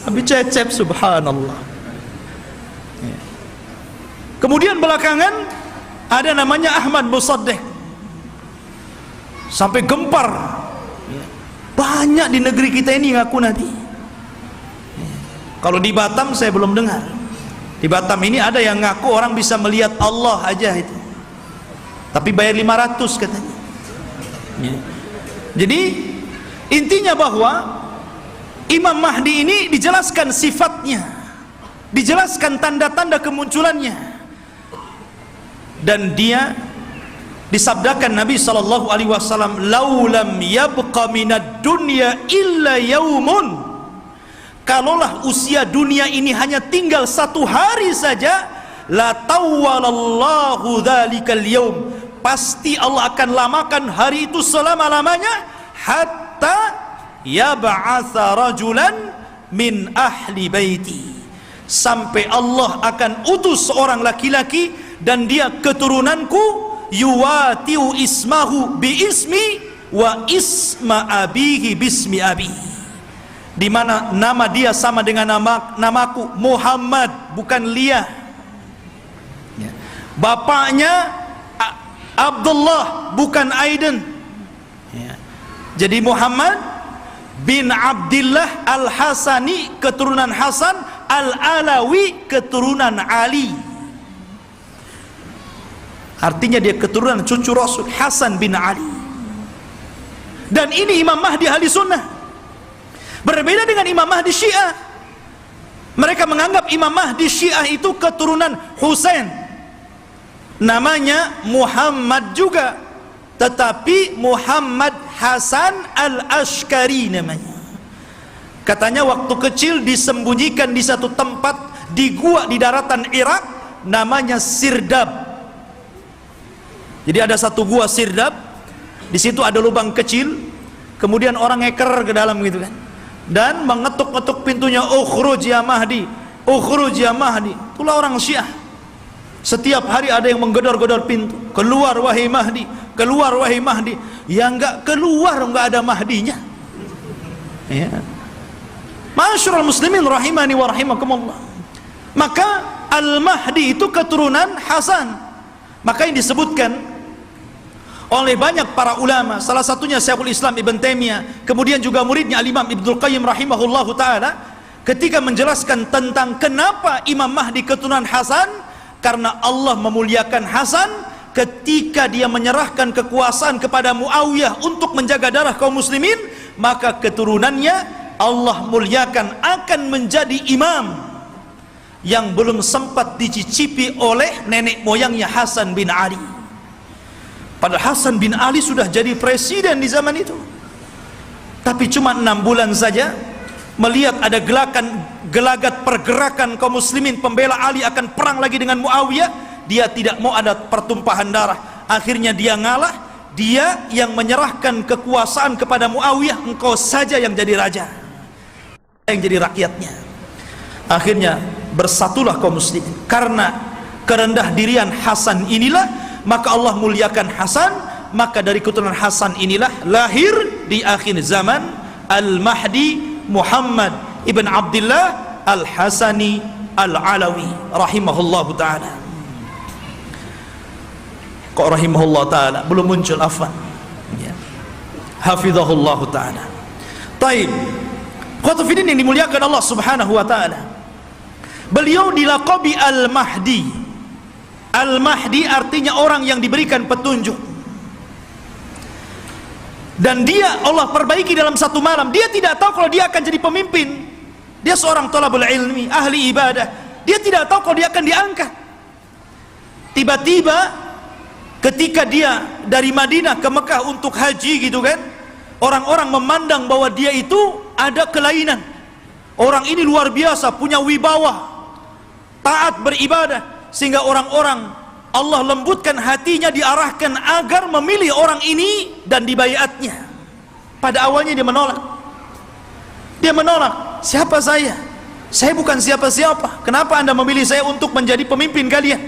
A: Nabi Cecep, subhanallah, ya. Kemudian belakangan ada namanya Ahmad Musaddiq, sampai gempar, banyak di negeri kita ini ngaku Nabi. Kalau di Batam saya belum dengar. Di Batam ini ada yang ngaku orang bisa melihat Allah aja itu, tapi bayar 500 katanya. Jadi intinya bahwa Imam Mahdi ini dijelaskan sifatnya, dijelaskan tanda-tanda kemunculannya. Dan dia disabdakan Nabi SAW, laulam yabqa minad dunya illa yaumun, kalaulah usia dunia ini hanya tinggal 1 hari saja, la tawwalallahu dzalikal yaum, pasti Allah akan lamakan hari itu selama-lamanya, hatta yab'atsa rajulan min ahli baiti, sampai Allah akan utus seorang laki-laki dan dia keturunanku, yuwatiu ismahu bi ismi wa isma abihi bismi abi, di mana nama dia sama dengan namaku Muhammad, bukan Lia. Bapaknya Abdullah, bukan Aiden. Jadi Muhammad bin Abdullah Al-Hasani, keturunan Hasan, Al-Alawi, keturunan Ali. Artinya dia keturunan cucu Rasul, Hasan bin Ali. Dan ini Imam Mahdi ahli sunnah. Berbeda dengan Imam Mahdi Syiah. Mereka menganggap Imam Mahdi Syiah itu keturunan Husain. Namanya Muhammad juga, tetapi Muhammad Hasan al-Ashkari namanya. Katanya waktu kecil disembunyikan di satu tempat di gua di daratan Irak, namanya Sirdab. Jadi ada satu gua Sirdab, di situ ada lubang kecil, kemudian orang ngeker ke dalam gitu kan, dan mengetuk-ngetuk pintunya, ukhruj ya Mahdi, ukhruj ya Mahdi. Itulah orang Syiah. Setiap hari ada yang menggedor-gedor pintu, keluar wahai Mahdi, keluar wahai Mahdi. Yang enggak keluar enggak ada Mahdinya. Ya. Ma'asyiral muslimin rahimani wa rahimakumullah. Maka Al-Mahdi itu keturunan Hasan. Maka yang disebutkan oleh banyak para ulama, salah satunya Syekhul Islam Ibn Taimiyah, kemudian juga muridnya Al-Imam Ibnul Qayyim rahimahullahu taala, ketika menjelaskan tentang kenapa Imam Mahdi keturunan Hasan, karena Allah memuliakan Hasan ketika dia menyerahkan kekuasaan kepada Muawiyah untuk menjaga darah kaum muslimin, maka keturunannya Allah muliakan akan menjadi imam yang belum sempat dicicipi oleh nenek moyangnya Hasan bin Ali. Padahal Hasan bin Ali sudah jadi presiden di zaman itu, tapi cuma 6 bulan saja melihat ada gelagat pergerakan kaum muslimin pembela Ali akan perang lagi dengan Muawiyah, dia tidak mau ada pertumpahan darah. Akhirnya dia ngalah, dia yang menyerahkan kekuasaan kepada Muawiyah, engkau saja yang jadi raja, yang jadi rakyatnya. Akhirnya bersatulah kaum muslimin. Karena kerendah dirian Hasan inilah, maka Allah muliakan Hasan. Maka dari keturunan Hasan inilah lahir di akhir zaman Al-Mahdi Muhammad ibn Abdullah Al-Hasani Al-Alawi rahimahullahu ta'ala. Kok rahimahullah ta'ala belum muncul, afwan ya. Hafizahullahu ta'ala. Taib khotufidin yang dimuliakan Allah subhanahu wa ta'ala, beliau dilaqabi Al-Mahdi. Al-Mahdi artinya orang yang diberikan petunjuk. Dan dia Allah perbaiki dalam satu malam. Dia tidak tahu kalau dia akan jadi pemimpin. Dia seorang thalabul ilmi, ahli ibadah. Dia tidak tahu kalau dia akan diangkat. Tiba-tiba ketika dia dari Madinah ke Mekah untuk haji gitu kan, orang-orang memandang bahwa dia itu ada kelainan. Orang ini luar biasa, punya wibawa, taat beribadah, sehingga orang-orang Allah lembutkan hatinya, diarahkan agar memilih orang ini dan dibaiatnya. Pada awalnya dia menolak. Dia menolak, siapa saya? Saya bukan siapa-siapa. Kenapa anda memilih saya untuk menjadi pemimpin kalian?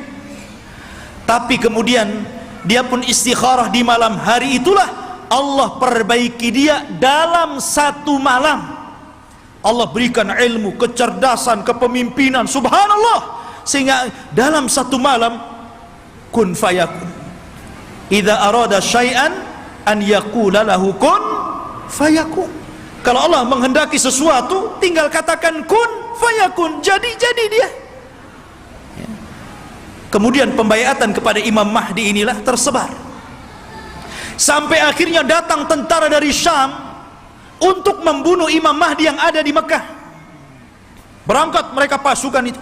A: Tapi kemudian dia pun istikharah di malam hari itulah Allah perbaiki dia dalam satu malam. Allah berikan ilmu, kecerdasan, kepemimpinan, subhanallah, sehingga dalam satu malam kun fayakun. Idza arada syai'an an yaqula lahu kun fayakun. Kalau Allah menghendaki sesuatu, tinggal katakan kun fayakun, jadi dia. Kemudian pembaiatan kepada Imam Mahdi inilah tersebar, sampai akhirnya datang tentara dari Syam untuk membunuh Imam Mahdi yang ada di Mekah. Berangkat mereka pasukan itu.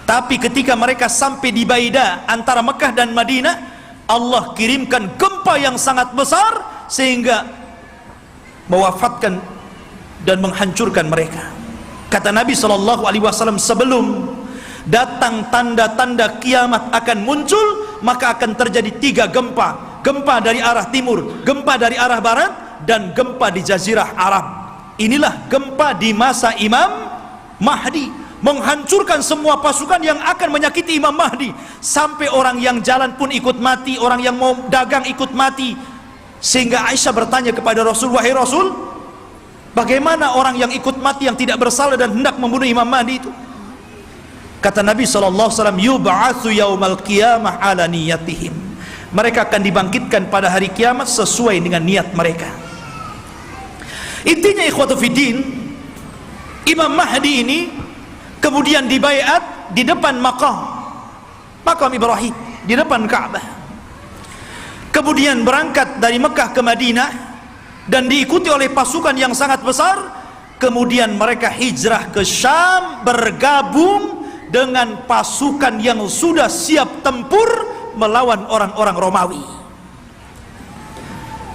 A: Tapi ketika mereka sampai di Baida antara Mekah dan Madinah, Allah kirimkan gempa yang sangat besar sehingga mewafatkan dan menghancurkan mereka. Kata Nabi SAW, sebelum datang tanda-tanda kiamat akan muncul, maka akan terjadi 3 gempa. Gempa dari arah timur, gempa dari arah barat, dan gempa di Jazirah Arab. Inilah gempa di masa Imam Mahdi, menghancurkan semua pasukan yang akan menyakiti Imam Mahdi, sampai orang yang jalan pun ikut mati, orang yang mau dagang ikut mati. Sehingga Aisyah bertanya kepada Rasul, wahai Rasul, bagaimana orang yang ikut mati yang tidak bersalah dan hendak membunuh Imam Mahdi itu? Kata Nabi SAW, yub'atsu yaumal qiyamah ala niyatihim. Mereka akan dibangkitkan pada hari kiamat sesuai dengan niat mereka. Intinya ikhwatu fiddin, Imam Mahdi ini kemudian dibaiat di depan makam Ibrahim. di depan Ka'bah. Kemudian berangkat dari Mekah ke Madinah dan diikuti oleh pasukan yang sangat besar. Kemudian mereka hijrah ke Syam, bergabung dengan pasukan yang sudah siap tempur melawan orang-orang Romawi.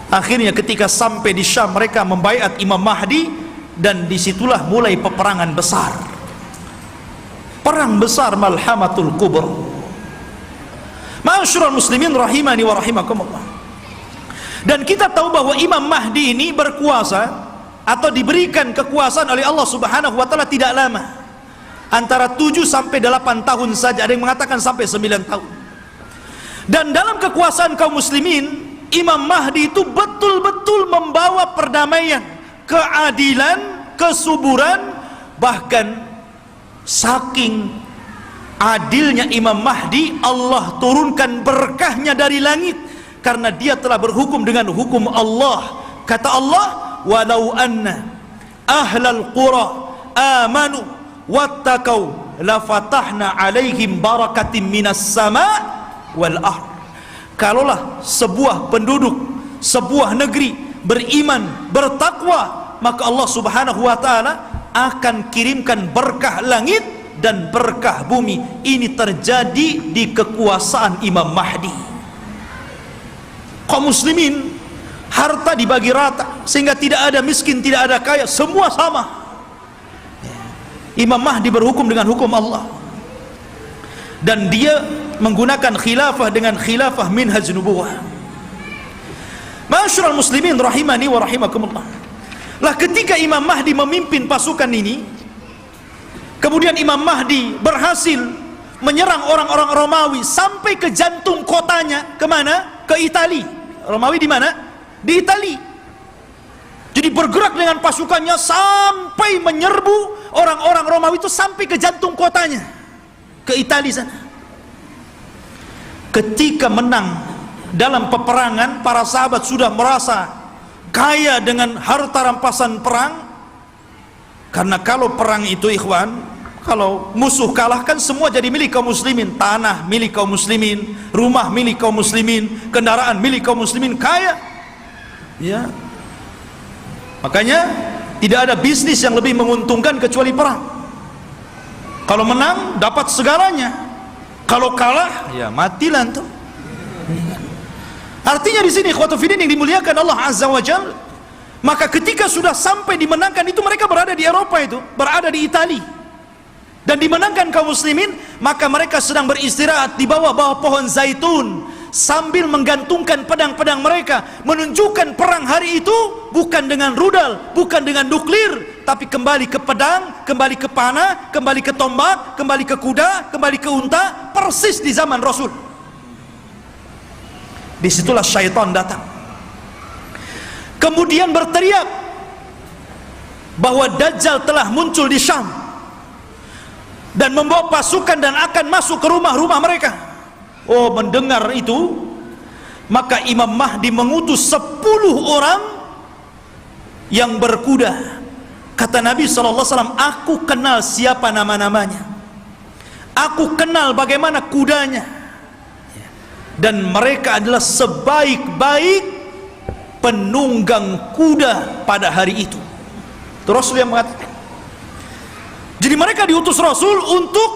A: Akhirnya ketika sampai di Syam, mereka membaiat Imam Mahdi, dan disitulah mulai peperangan besar. Perang besar Malhamatul Kubra. Ma'asyiral muslimin rahimani wa rahimakumullah. Dan kita tahu bahwa Imam Mahdi ini berkuasa atau diberikan kekuasaan oleh Allah Subhanahu wa taala tidak lama. Antara 7 sampai 8 tahun saja, ada yang mengatakan sampai 9 tahun. Dan dalam kekuasaan kaum muslimin, Imam Mahdi itu betul-betul membawa perdamaian, keadilan, kesuburan. Bahkan saking adilnya Imam Mahdi, Allah turunkan berkahnya dari langit, karena dia telah berhukum dengan hukum Allah. Kata Allah, walau anna ahlal qura amanu wattaqau lafatahna alaihim barakatim minas sama' wal ard. Kalaulah sebuah penduduk, sebuah negeri beriman, bertakwa, maka Allah Subhanahu wa taala akan kirimkan berkah langit dan berkah bumi. Ini terjadi di kekuasaan Imam Mahdi. Kaum muslimin, harta dibagi rata sehingga tidak ada miskin, tidak ada kaya, semua sama. Imam Mahdi berhukum dengan hukum Allah, dan dia menggunakan khilafah dengan khilafah minhaj nubuwah. Ma'asyiral muslimin rahimani wa rahimakumullah. Lah ketika Imam Mahdi memimpin pasukan ini, kemudian Imam Mahdi berhasil menyerang orang-orang Romawi sampai ke jantung kotanya. Kemana? Ke Itali. Romawi di mana? Di Itali. Jadi bergerak dengan pasukannya sampai menyerbu orang-orang Romawi itu sampai ke jantung kotanya, ke Itali sana. Ketika menang dalam peperangan, para sahabat sudah merasa kaya dengan harta rampasan perang. Karena kalau perang itu ikhwan, kalau musuh kalah kan semua jadi milik kaum muslimin. Tanah milik kaum muslimin, rumah milik kaum muslimin, kendaraan milik kaum muslimin, kaya. Ya. Makanya tidak ada bisnis yang lebih menguntungkan kecuali perang. Kalau menang dapat segalanya, kalau kalah ya matilah tuh. Artinya di sini ikhwatu fiddin yang dimuliakan Allah Azza wa Jalla, maka ketika sudah sampai dimenangkan itu, mereka berada di Eropa, itu berada di Itali, dan dimenangkan kaum muslimin, maka mereka sedang beristirahat di bawah pohon zaitun sambil menggantungkan pedang-pedang mereka, menunjukkan perang hari itu bukan dengan rudal, bukan dengan nuklir, tapi kembali ke pedang, kembali ke panah, kembali ke tombak, kembali ke kuda, kembali ke unta, persis di zaman Rasul. Disitulah syaitan datang, kemudian berteriak bahwa Dajjal telah muncul di Syam dan membawa pasukan dan akan masuk ke rumah-rumah mereka. Oh, mendengar itu, maka Imam Mahdi mengutus 10 orang yang berkuda. Kata Nabi SAW, aku kenal siapa nama-namanya, aku kenal bagaimana kudanya, dan mereka adalah sebaik-baik penunggang kuda pada hari itu. Itu Rasul yang mengatakan. Jadi mereka diutus Rasul untuk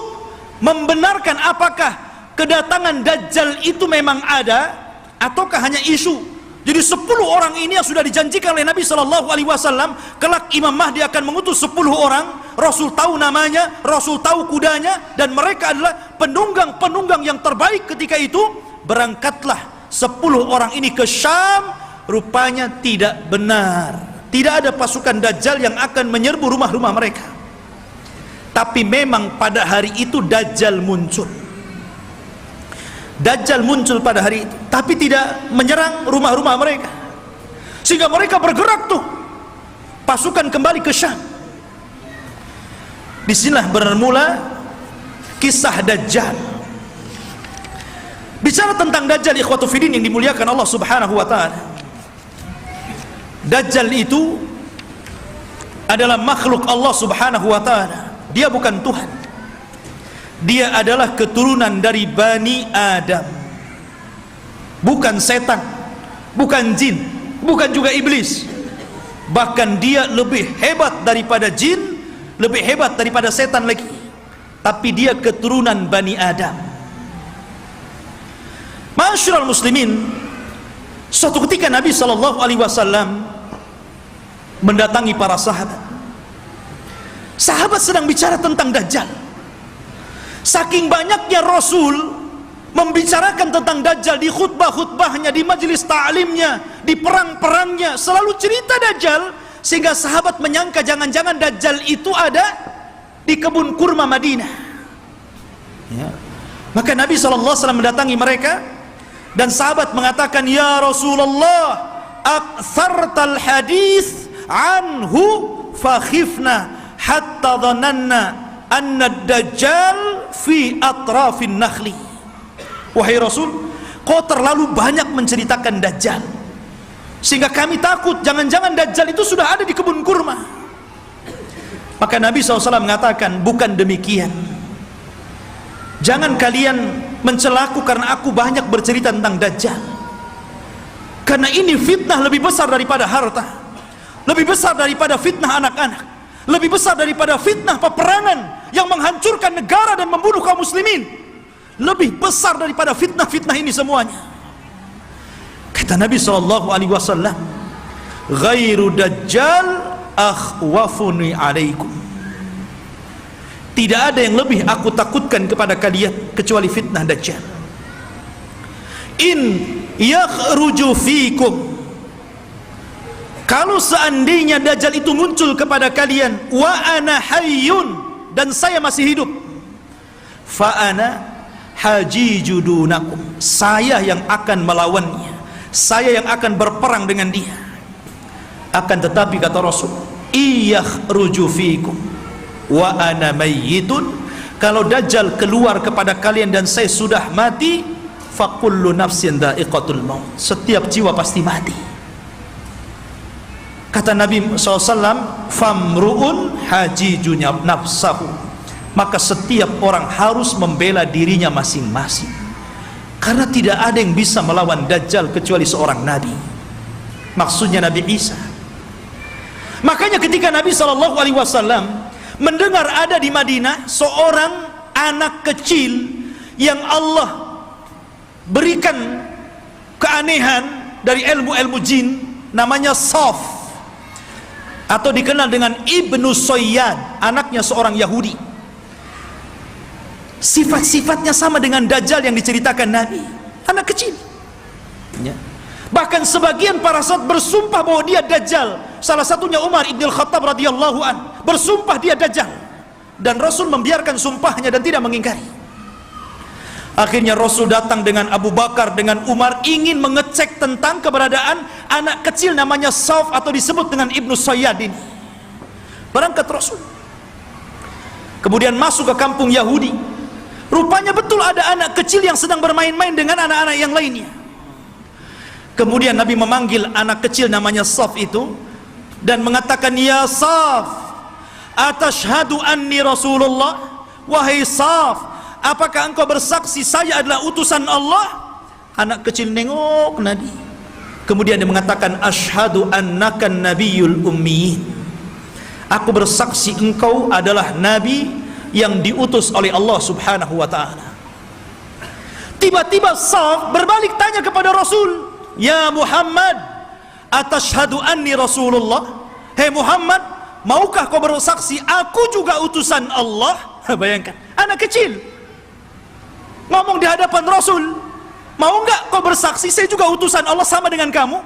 A: membenarkan apakah kedatangan Dajjal itu memang ada ataukah hanya isu. Jadi 10 orang ini yang sudah dijanjikan oleh Nabi SAW, kelak Imam Mahdi akan mengutus 10 orang. Rasul tahu namanya, Rasul tahu kudanya, dan mereka adalah penunggang-penunggang yang terbaik ketika itu. Berangkatlah 10 orang ini ke Syam. Rupanya tidak benar, tidak ada pasukan Dajjal yang akan menyerbu rumah-rumah mereka. Tapi memang pada hari itu Dajjal muncul. Dajjal muncul pada hari itu, tapi tidak menyerang rumah-rumah mereka, sehingga mereka bergerak tuh, pasukan kembali ke Syam. Disinilah bermula kisah Dajjal. Bicara tentang Dajjal ikhwatu fiddin yang dimuliakan Allah Subhanahu wa taala, Dajjal itu adalah makhluk Allah Subhanahu wa taala. Dia bukan Tuhan. Dia adalah keturunan dari Bani Adam. bukan setan, bukan jin, bukan juga iblis. Bahkan dia lebih hebat daripada jin, lebih hebat daripada setan lagi. Tapi dia keturunan Bani Adam. Ma'asyiral muslimin, suatu ketika Nabi SAW mendatangi para sahabat. Sahabat sedang bicara tentang Dajjal. Saking banyaknya Rasul membicarakan tentang Dajjal di khutbah-khutbahnya, di majelis ta'limnya, di perang-perangnya, selalu cerita Dajjal, sehingga sahabat menyangka jangan-jangan Dajjal itu ada di kebun kurma Madinah. Ya. Maka Nabi SAW mendatangi mereka, dan sahabat mengatakan, "Ya Rasulullah, aktsartal hadis anhu fakhifna hatta dhananna anna ad-dajjal fi atrafin nakhli." Wahai Rasul, kau terlalu banyak menceritakan Dajjal, sehingga kami takut jangan-jangan Dajjal itu sudah ada di kebun kurma. Maka Nabi SAW mengatakan, bukan demikian. Jangan kalian mencelaku karena aku banyak bercerita tentang Dajjal, karena ini fitnah lebih besar daripada harta, lebih besar daripada fitnah anak-anak, lebih besar daripada fitnah peperangan yang menghancurkan negara dan membunuh kaum muslimin. Lebih besar daripada fitnah-fitnah ini semuanya. Kata Nabi SAW, "Ghairu Dajjal akhwafuni alaikum." Tidak ada yang lebih aku takutkan kepada kalian kecuali fitnah Dajjal. In yakhruju fikum, kalau seandainya Dajjal itu muncul kepada kalian, wa ana hayyun, dan saya masih hidup, fa ana hajiju dunakum, saya yang akan melawannya, saya yang akan berperang dengan dia. Akan tetapi kata Rasul, iyakhruju fikum wa ana mayyitun, kalau Dajjal keluar kepada kalian dan saya sudah mati, fa kullu nafsin dha'iqatul maut, setiap jiwa pasti mati. Kata Nabi SAW, famru'un hajiju nafsahu, maka setiap orang harus membela dirinya masing-masing, karena tidak ada yang bisa melawan Dajjal kecuali seorang nabi, maksudnya Nabi Isa. Makanya ketika Nabi SAW mendengar ada di Madinah seorang anak kecil yang Allah berikan keanehan dari ilmu-ilmu jin, namanya Saf, atau dikenal dengan Ibnu Sayyad, anaknya seorang Yahudi. Sifat-sifatnya sama dengan Dajjal yang diceritakan Nabi, anak kecil ya. Bahkan sebagian para sahabat bersumpah bahwa dia Dajjal. Salah satunya Umar ibn al-Khattab radhiyallahu an, bersumpah dia Dajjal, dan Rasul membiarkan sumpahnya dan tidak mengingkari. Akhirnya Rasul datang dengan Abu Bakar, dengan Umar, ingin mengecek tentang keberadaan anak kecil namanya Saf, atau disebut dengan Ibnu Sayyad ini. Berangkat Rasul, kemudian masuk ke kampung Yahudi. Rupanya betul ada anak kecil yang sedang bermain-main dengan anak-anak yang lainnya. Kemudian Nabi memanggil anak kecil namanya Saf itu dan mengatakan, "Ya Saf, atashhadu anni Rasulullah?" Wahai Saf, apakah engkau bersaksi saya adalah utusan Allah? Anak kecil nengok Nabi. Kemudian dia mengatakan, "Ashhadu annaka nabiyyul ummiyin." Aku bersaksi engkau adalah nabi yang diutus oleh Allah Subhanahu wa ta'ala. Tiba-tiba Saf berbalik tanya kepada Rasul, "Ya Muhammad, atashhadu anni Rasulullah?" Hei Muhammad, maukah kau bersaksi aku juga utusan Allah? Bayangkan, anak kecil ngomong di hadapan Rasul, mau enggak kau bersaksi saya juga utusan Allah sama dengan kamu?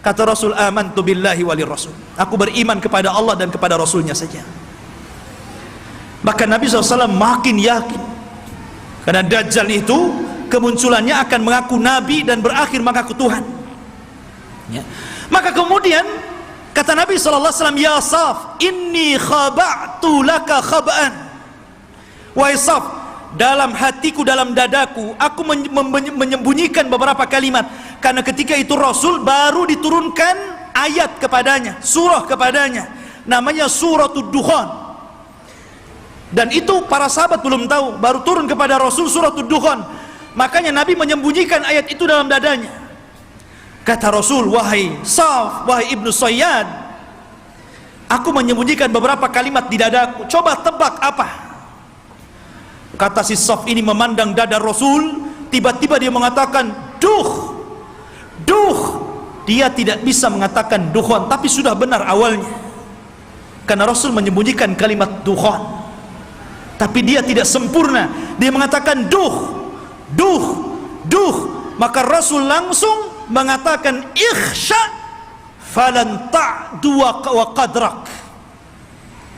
A: Kata Rasul, amantu billahi walir rasul, aku beriman kepada Allah dan kepada Rasulnya saja. Maka Nabi SAW makin yakin, karena Dajjal itu kemunculannya akan mengaku Nabi dan berakhir mengaku Tuhan ya. Maka kemudian kata Nabi SAW, "Ya Saf, inni khaba'tu laka khaba'an." Wahai Saf, dalam hatiku, dalam dadaku, aku menyembunyikan beberapa kalimat, karena ketika itu Rasul baru diturunkan ayat kepadanya, surah kepadanya, namanya Suratul Dukhan. Dan itu para sahabat belum tahu, baru turun kepada Rasul Suratul Dukhan. Makanya Nabi menyembunyikan ayat itu dalam dadanya. Kata Rasul, wahai Saf, wahai Ibnu Sayyad, aku menyembunyikan beberapa kalimat di dadaku. Coba tebak apa? Kata si Saf ini memandang dada Rasul. Tiba-tiba dia mengatakan, duh. Dia tidak bisa mengatakan dukhon, tapi sudah benar awalnya. Karena Rasul menyembunyikan kalimat dukhon, tapi dia tidak sempurna. Dia mengatakan duh. Maka Rasul langsung mengatakan ikhsha falan ta'du wa qadrak.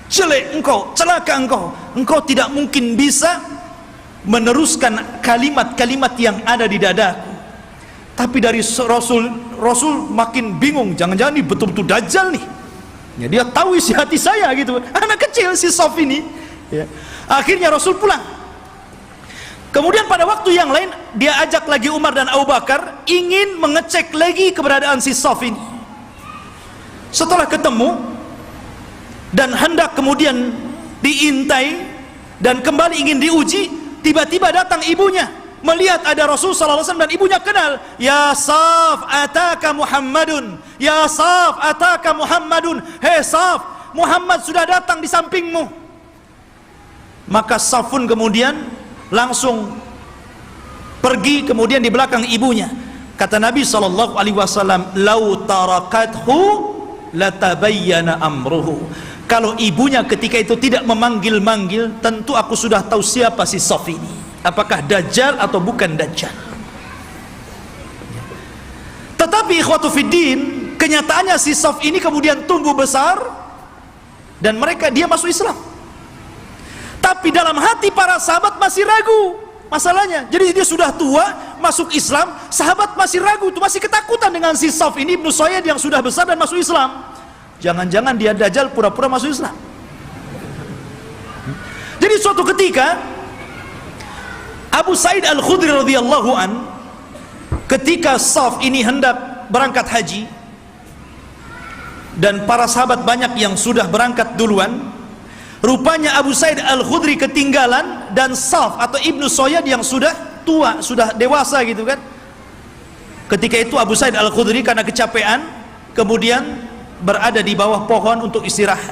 A: Jelek engkau, celaka engkau tidak mungkin bisa meneruskan kalimat-kalimat yang ada di dadaku. Tapi dari Rasul makin bingung, jangan-jangan ini betul-betul Dajjal nih ya, dia tahu isi hati saya gitu, anak kecil si Saf ini ya. Akhirnya Rasul pulang. Kemudian pada waktu yang lain dia ajak lagi Umar dan Abu Bakar ingin mengecek lagi keberadaan si Saf ini. Setelah ketemu dan hendak kemudian diintai dan kembali ingin diuji, tiba-tiba datang ibunya, melihat ada Rasul sallallahu alaihi wasallam dan ibunya kenal. Ya Saf, ataka Muhammadun. Ya Saf, ataka Muhammadun. Hei Saf, Muhammad sudah datang di sampingmu. Maka Safun kemudian langsung pergi kemudian di belakang ibunya. Kata Nabi sallallahu alaihi wasallam, "Lau tarakathu latabayyana amruhu." Kalau ibunya ketika itu tidak memanggil-manggil, tentu aku sudah tahu siapa si Saf ini. Apakah Dajjal atau bukan Dajjal. Tetapi ikhwatu fiddin, kenyataannya si Saf ini kemudian tumbuh besar dan dia masuk Islam. Tapi dalam hati para sahabat masih ragu masalahnya. Jadi dia sudah tua masuk Islam, sahabat masih ragu, masih ketakutan dengan si Saf ini Ibnu Sayyad yang sudah besar dan masuk Islam. Jangan-jangan dia Dajjal pura-pura masuk Islam. Jadi suatu ketika Abu Sa'id Al-Khudri radhiyallahu an, ketika Saf ini hendak berangkat haji dan para sahabat banyak yang sudah berangkat duluan, rupanya Abu Sa'id Al-Khudri ketinggalan dan Saf atau Ibnu Sayyad yang sudah tua, sudah dewasa gitu kan. Ketika itu Abu Sa'id Al-Khudri karena kecapean kemudian berada di bawah pohon untuk istirahat.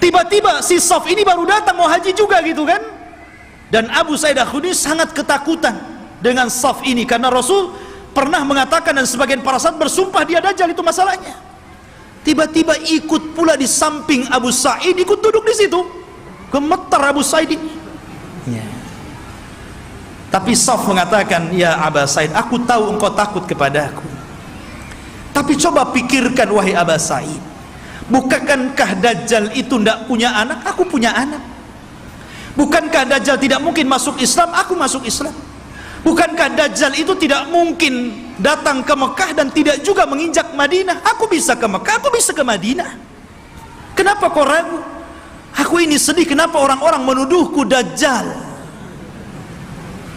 A: Tiba-tiba si Saf ini baru datang mau haji juga gitu kan. Dan Abu Sa'id Al-Khudri sangat ketakutan dengan Saf ini karena Rasul pernah mengatakan dan sebagian para sahabat bersumpah dia Dajjal, itu masalahnya. Tiba-tiba ikut pula di samping Abu Sa'id, ikut duduk di situ. Gemetar Abu Sa'id ini. Ya. Tapi Saf mengatakan, "Ya Abu Sa'id, aku tahu engkau takut kepadaku. Tapi coba pikirkan wahai Abu Sa'id, bukankah Dajjal itu tidak punya anak? Aku punya anak. Bukankah Dajjal tidak mungkin masuk Islam? Aku masuk Islam. Bukankah Dajjal itu tidak mungkin datang ke Mekah dan tidak juga menginjak Madinah? Aku bisa ke Mekah, aku bisa ke Madinah. Kenapa kau ragu? Aku ini sedih, kenapa orang-orang menuduhku Dajjal?"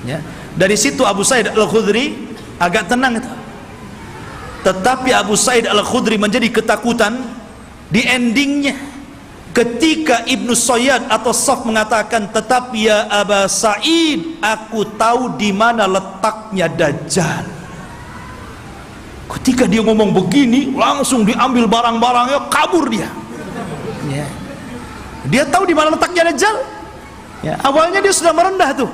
A: Ya. Dari situ Abu Sa'id Al-Khudri agak tenang itu. Tetapi Abu Sa'id Al-Khudri menjadi ketakutan di endingnya ketika Ibnu Sayyad atau Saf mengatakan, "Tetapi ya Abu Sa'id, aku tahu di mana letaknya Dajjal." Ketika dia ngomong begini, langsung diambil barang-barangnya, kabur dia. Ya. Dia tahu di mana letaknya Dajjal. Ya, awalnya dia sudah merendah tuh.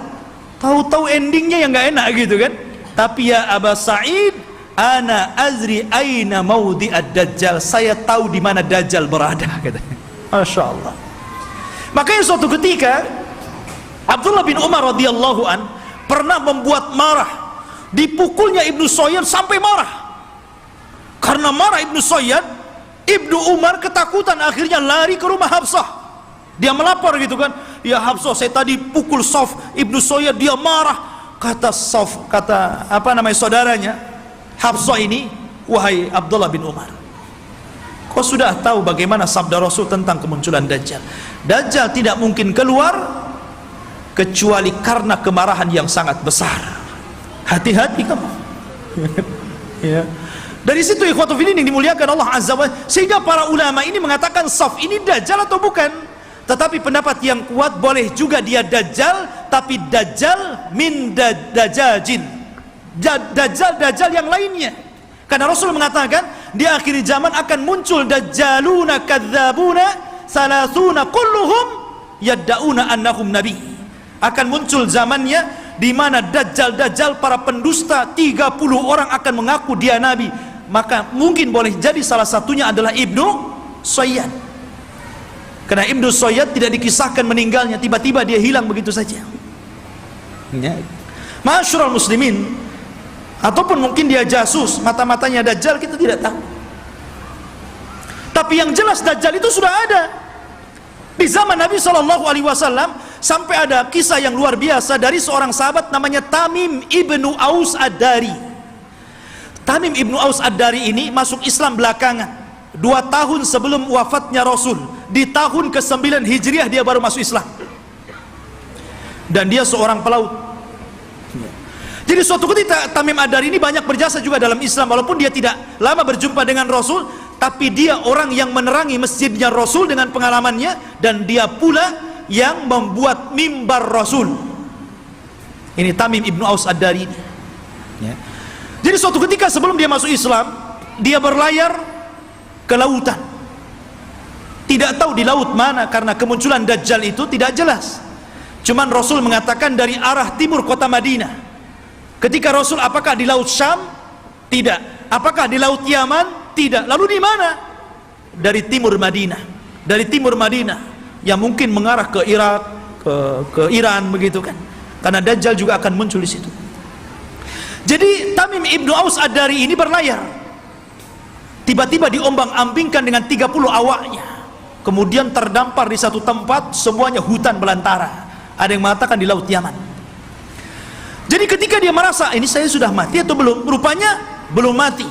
A: Tahu-tahu endingnya yang nggak enak gitu kan. Tapi ya Abu Sa'id, ana azri aina maudi ad-Dajjal, saya tahu di mana Dajjal berada, katanya. Masya Allah. Makanya suatu ketika Abdullah bin Umar radhiyallahu an pernah membuat marah, dipukulnya Ibnu Sayyad sampai marah. Karena marah Ibnu Sayyad, Ibnu Umar ketakutan, akhirnya lari ke rumah Hafsah. Dia melapor gitu kan, "Ya Hafsah, saya tadi pukul Saf, Ibnu Sayyad dia marah." Kata Saf, kata saudaranya Hafsah ini, "Wahai Abdullah bin Umar, kau sudah tahu bagaimana sabda Rasul tentang kemunculan Dajjal. Dajjal tidak mungkin keluar kecuali karena kemarahan yang sangat besar. Hati-hati kamu." Ya. Dari situ ikhwatu fillah yang dimuliakan Allah Azza wa Jalla, sehingga para ulama ini mengatakan Saf ini Dajjal atau bukan. Tetapi pendapat yang kuat, boleh juga dia Dajjal tapi Dajjal min dajajin, Dajjal yang lainnya. Karena Rasul mengatakan di akhir zaman akan muncul dajjaluna kadzabuna salasuna kulluhum yad'una annahum nabi. Akan muncul zamannya di mana dajjal para pendusta 30 orang akan mengaku dia nabi. Maka mungkin boleh jadi salah satunya adalah Ibnu Sayyad. Karena Ibnu Sayyad tidak dikisahkan meninggalnya, tiba-tiba dia hilang begitu saja. Ma'asyiral muslimin, ataupun mungkin dia jasus, mata-matanya Dajjal, kita tidak tahu. Tapi yang jelas Dajjal itu sudah ada di zaman Nabi SAW. Sampai ada kisah yang luar biasa dari seorang sahabat namanya Tamim ibnu Aus Ad-Dari. Tamim ibnu Aus Ad-Dari ini masuk Islam belakangan, 2 tahun sebelum wafatnya Rasul. Di tahun ke-9 Hijriah dia baru masuk Islam, dan dia seorang pelaut. Jadi suatu ketika Tamim Ad-Dari ini banyak berjasa juga dalam Islam, walaupun dia tidak lama berjumpa dengan Rasul, tapi dia orang yang menerangi masjidnya Rasul dengan pengalamannya, dan dia pula yang membuat mimbar Rasul. Ini Tamim ibnu Aus Ad-Dari ini. Jadi suatu ketika sebelum dia masuk Islam, dia berlayar ke lautan. Tidak tahu di laut mana, karena kemunculan Dajjal itu tidak jelas. Cuman Rasul mengatakan dari arah timur kota Madinah. Ketika Rasul, apakah di laut Syam? Tidak. Apakah di laut Yaman? Tidak. Lalu di mana? Dari timur Madinah. Dari timur Madinah, yang mungkin mengarah ke Irak, ke Iran begitu kan. Karena Dajjal juga akan muncul di situ. Jadi Tamim ibnu Aus Ad-Dari ini berlayar. Tiba-tiba diombang-ambingkan dengan 30 awaknya. Kemudian terdampar di satu tempat, semuanya hutan belantara. Ada yang mengatakan di laut Yaman. Jadi ketika dia merasa, ini saya sudah mati atau belum? Rupanya belum mati.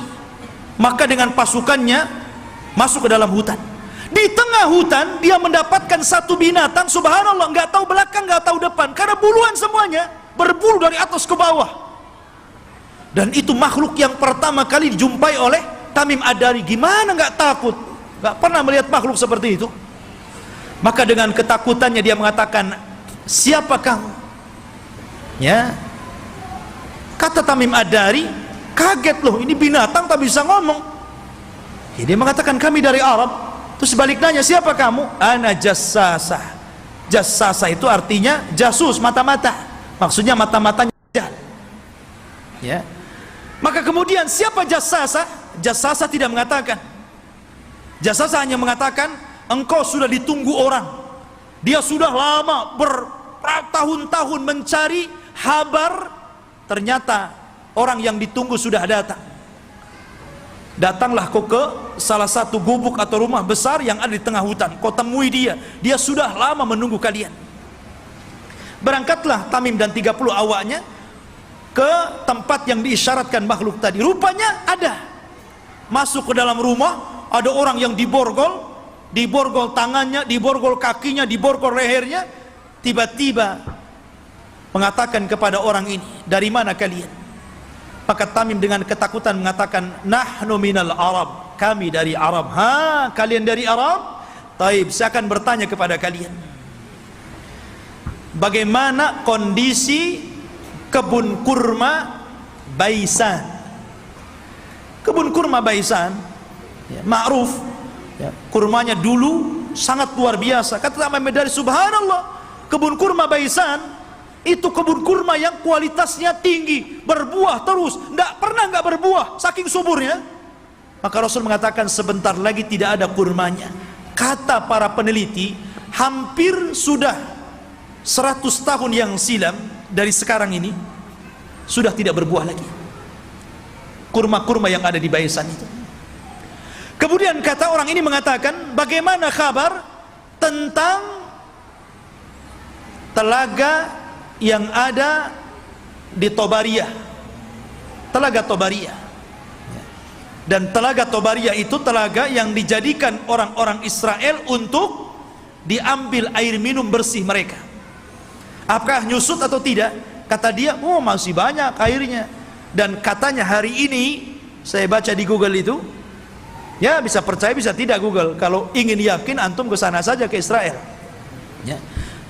A: Maka dengan pasukannya masuk ke dalam hutan. Di tengah hutan dia mendapatkan satu binatang, subhanallah, nggak tahu belakang, nggak tahu depan, karena buluan semuanya, berbulu dari atas ke bawah. Dan itu makhluk yang pertama kali dijumpai oleh Tamim Ad-Dari. Gimana nggak takut? Nggak pernah melihat makhluk seperti itu. Maka dengan ketakutannya dia mengatakan, siapa kamu? Ya, kata Tamim Ad-Dari, kaget loh, ini binatang tak bisa ngomong. Ya, dia mengatakan kami dari Arab. Terus balik nanya, siapa kamu? Ana jassasah. Jassasah itu artinya jasus, mata-mata. Maksudnya mata-matanya. Ya. Maka kemudian siapa jassasah? Jassasah tidak mengatakan. Jassasah hanya mengatakan, engkau sudah ditunggu orang. Dia sudah lama bertahun-tahun mencari kabar, ternyata orang yang ditunggu sudah datang. Datanglah kau ke salah satu gubuk atau rumah besar yang ada di tengah hutan. Kau temui dia. Dia sudah lama menunggu kalian. Berangkatlah Tamim dan 30 awaknya ke tempat yang diisyaratkan makhluk tadi. Rupanya ada. Masuk ke dalam rumah, ada orang yang diborgol tangannya, diborgol kakinya, diborgol lehernya. Tiba-tiba mengatakan kepada orang ini, dari mana kalian? Maka Tamim dengan ketakutan mengatakan, nahnu minal Arab, kami dari Arab. Ha, kalian dari Arab? Taib, saya akan bertanya kepada kalian, bagaimana kondisi kebun kurma Baisan? Kebun kurma Baisan, ya, ma'ruf, ya, kurmanya dulu sangat luar biasa. Kata Tamim Ad-Dari, subhanallah, kebun kurma Baisan itu kebun kurma yang kualitasnya tinggi, berbuah terus, nggak berbuah, saking suburnya. Maka Rasul mengatakan sebentar lagi tidak ada kurmanya. Kata para peneliti, hampir sudah 100 tahun yang silam dari sekarang ini, sudah tidak berbuah lagi kurma-kurma yang ada di Baisan itu. Kemudian kata orang ini mengatakan, bagaimana kabar tentang telaga yang ada di Tobariyah, telaga Tobariyah. Dan telaga Tobariyah itu telaga yang dijadikan orang-orang Israel untuk diambil air minum bersih mereka. Apakah nyusut atau tidak? Kata dia, oh masih banyak airnya. Dan katanya hari ini, saya baca di Google itu, ya bisa percaya bisa tidak Google, kalau ingin yakin antum ke sana saja, ke Israel, ya.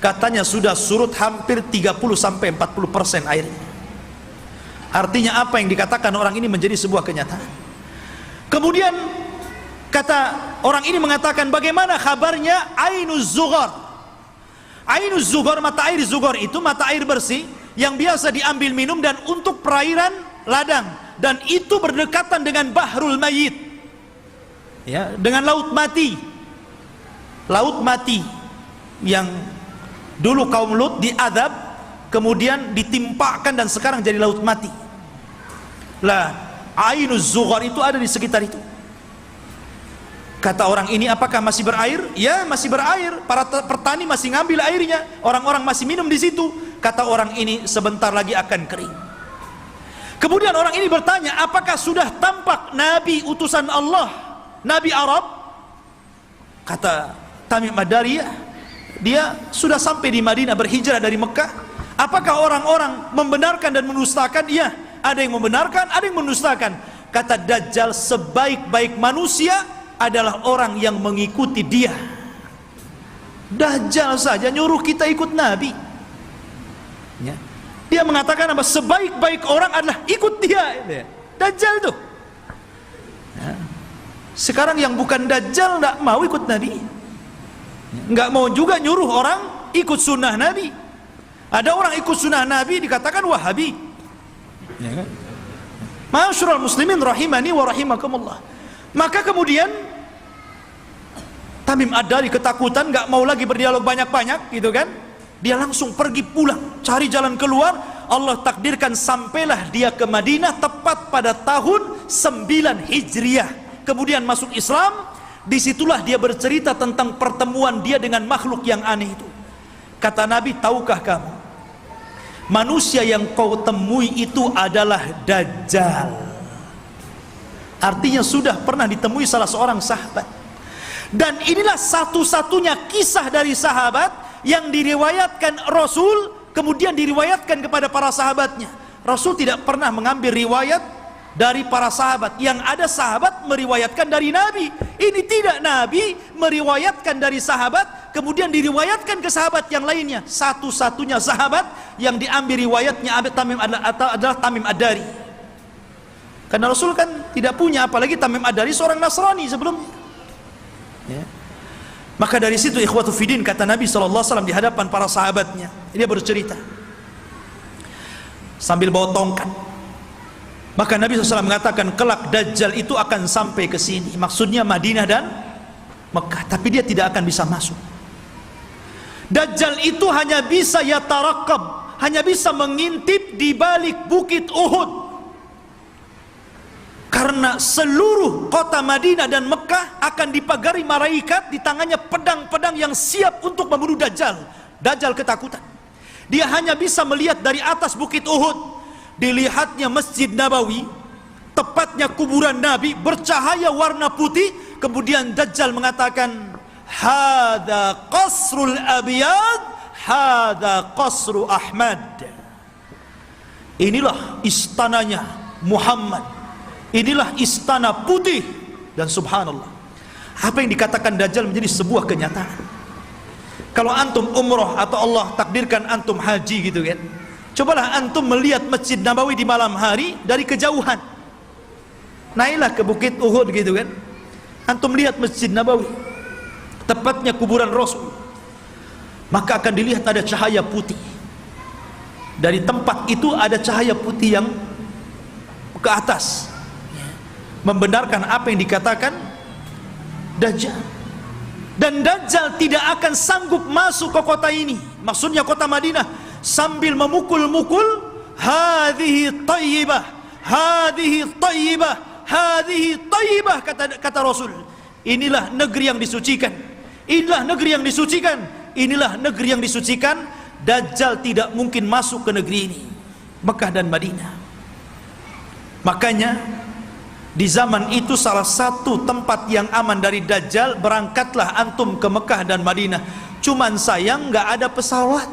A: katanya sudah surut hampir 30-40% airnya. Artinya apa yang dikatakan orang ini menjadi sebuah kenyataan. Kemudian kata orang ini mengatakan, bagaimana kabarnya Ainuz Zughar? Ainuz Zughar, mata air Zughar itu mata air bersih yang biasa diambil minum dan untuk perairan ladang, dan itu berdekatan dengan Bahrul Mayyit, ya, dengan laut mati. Laut mati yang dulu kaum Lut diadab, kemudian ditimpakan dan sekarang jadi laut mati. Lah, Ainuz Zughar itu ada di sekitar itu. Kata orang ini, apakah masih berair? Ya, masih berair. Para petani masih ngambil airnya, orang-orang masih minum di situ. Kata orang ini, sebentar lagi akan kering. Kemudian orang ini bertanya, apakah sudah tampak Nabi utusan Allah, Nabi Arab? Kata Tamim Ad-Dari, dia sudah sampai di Madinah, berhijrah dari Mekah. Apakah orang-orang membenarkan dan mendustakan? Iya, ada yang membenarkan, ada yang mendustakan. Kata Dajjal, sebaik-baik manusia adalah orang yang mengikuti dia. Dajjal saja nyuruh kita ikut Nabi, ya. Dia mengatakan apa? Sebaik-baik orang adalah ikut dia. Dajjal itu, ya. Sekarang yang bukan Dajjal tidak mau ikut Nabi, nggak mau juga nyuruh orang ikut sunnah Nabi. Ada orang ikut sunnah Nabi dikatakan Wahabi, ya kan? Ma'asyiral muslimin rahimani wa rahimakumullah. Maka kemudian Tamim Ad-Dari ketakutan, nggak mau lagi berdialog banyak-banyak, gitu kan? Dia langsung pergi pulang, cari jalan keluar. Allah takdirkan sampailah dia ke Madinah tepat pada tahun 9 Hijriah. Kemudian masuk Islam. Disitulah dia bercerita tentang pertemuan dia dengan makhluk yang aneh itu. Kata Nabi, tahukah kamu, manusia yang kau temui itu adalah Dajjal. Artinya sudah pernah ditemui salah seorang sahabat. Dan inilah satu-satunya kisah dari sahabat yang diriwayatkan Rasul, kemudian diriwayatkan kepada para sahabatnya. Rasul tidak pernah mengambil riwayat dari para sahabat. Yang ada sahabat meriwayatkan dari Nabi. Ini tidak, Nabi meriwayatkan dari sahabat, kemudian diriwayatkan ke sahabat yang lainnya. Satu-satunya sahabat yang diambil riwayatnya adalah Tamim Ad-Dari. Karena Rasul kan tidak punya, apalagi Tamim Ad-Dari seorang Nasrani sebelumnya, ya. Maka dari situ ikhwatu fiddin, kata Nabi SAW di hadapan para sahabatnya, dia bercerita sambil bawa tongkat. Maka Nabi SAW mengatakan, kelak Dajjal itu akan sampai ke sini, maksudnya Madinah dan Mekah, tapi dia tidak akan bisa masuk. Dajjal itu hanya bisa yatarakab, hanya bisa mengintip di balik bukit Uhud. Karena seluruh kota Madinah dan Mekah akan dipagari malaikat, di tangannya pedang-pedang yang siap untuk membunuh Dajjal. Dajjal ketakutan. Dia hanya bisa melihat dari atas bukit Uhud. Dilihatnya Masjid Nabawi, tepatnya kuburan Nabi, bercahaya warna putih. Kemudian Dajjal mengatakan, Hada qasrul abiyad, hada qasru Ahmad. Inilah istananya Muhammad, inilah istana putih. Dan subhanallah, apa yang dikatakan Dajjal menjadi sebuah kenyataan. Kalau antum umroh atau Allah takdirkan antum haji, gitu kan, cobalah antum melihat Masjid Nabawi di malam hari dari kejauhan. Naiklah ke bukit Uhud, gitu kan, antum lihat Masjid Nabawi, tepatnya kuburan Rasul, maka akan dilihat ada cahaya putih. Dari tempat itu ada cahaya putih yang ke atas, membenarkan apa yang dikatakan Dajjal. Dan Dajjal tidak akan sanggup masuk ke kota ini, maksudnya kota Madinah, sambil memukul-mukul, hadhihi tayyibah, hadhihi tayyibah, hadhihi tayyibah, kata Rasul. Inilah negeri yang disucikan, inilah negeri yang disucikan, inilah negeri yang disucikan. Dajjal tidak mungkin masuk ke negeri ini, Mekah dan Madinah. Makanya di zaman itu salah satu tempat yang aman dari Dajjal, berangkatlah antum ke Mekah dan Madinah. Cuman sayang nggak ada pesawat.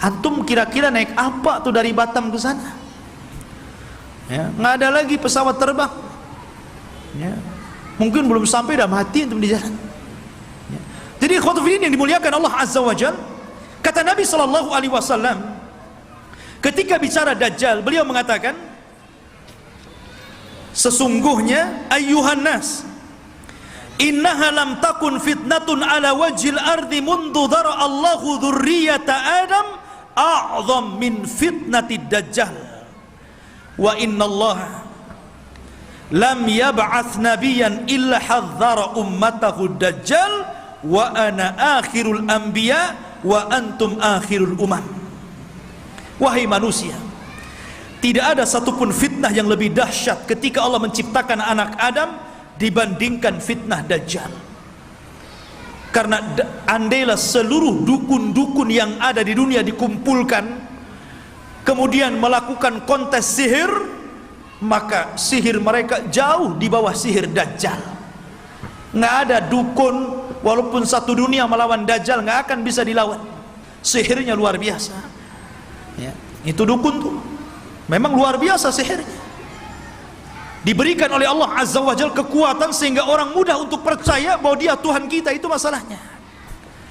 A: Antum kira-kira naik apa tuh dari Batam ke sana? Ya, nggak ada lagi pesawat terbang. Ya, mungkin belum sampai udah mati antum di jalan. Ya. Jadi Ikhwatuddin yang dimuliakan Allah Azza wa Jalla, kata Nabi sallallahu alaihi wasallam ketika bicara Dajjal, beliau mengatakan, sesungguhnya ayyuhan nas, innaha lam takun fitnatun ala wajhil ardi mundu dhara Allahu dzurriyyata Adam a'zam min fitnatid Dajjal, wa innallaha lam yab'ats nabiyyan illa hadzara ummatahu Dajjal wa ana akhirul anbiya wa antum akhirul umam. Wahai manusia, tidak ada satupun fitnah yang lebih dahsyat ketika Allah menciptakan anak Adam dibandingkan fitnah Dajjal. Karena andailah seluruh dukun-dukun yang ada di dunia dikumpulkan kemudian melakukan kontes sihir, maka sihir mereka jauh di bawah sihir Dajjal. Nggak ada dukun walaupun satu dunia melawan Dajjal nggak akan bisa dilawan. Sihirnya luar biasa ya. Itu dukun tuh memang luar biasa sihirnya, diberikan oleh Allah Azza wa Jalla kekuatan sehingga orang mudah untuk percaya bahwa dia Tuhan kita. Itu masalahnya.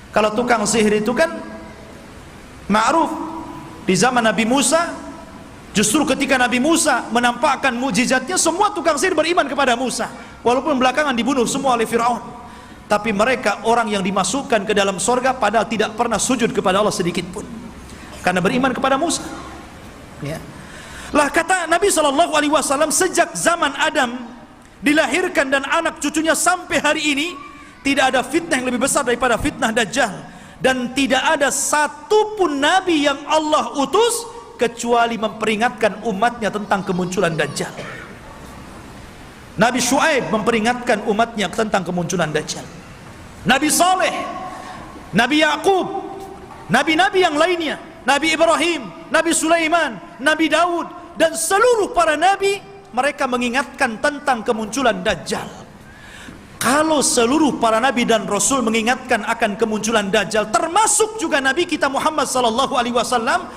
A: Kalau tukang sihir itu kan ma'ruf di zaman Nabi Musa. Justru ketika Nabi Musa menampakkan mukjizatnya, semua tukang sihir beriman kepada Musa, walaupun belakangan dibunuh semua oleh Fir'aun. Tapi mereka orang yang dimasukkan ke dalam sorga padahal tidak pernah sujud kepada Allah sedikit pun, karena beriman kepada Musa ya. Lah kata Nabi SAW, sejak zaman Adam dilahirkan dan anak cucunya sampai hari ini, tidak ada fitnah yang lebih besar daripada fitnah Dajjal. Dan tidak ada satupun Nabi yang Allah utus kecuali memperingatkan umatnya tentang kemunculan Dajjal. Nabi Syuaib memperingatkan umatnya tentang kemunculan Dajjal. Nabi Saleh, Nabi Yakub, nabi-nabi yang lainnya, Nabi Ibrahim, Nabi Sulaiman, Nabi Daud, dan seluruh para nabi, mereka mengingatkan tentang kemunculan Dajjal. Kalau seluruh para nabi dan rasul mengingatkan akan kemunculan Dajjal, termasuk juga Nabi kita Muhammad sallallahu alaihi wasallam,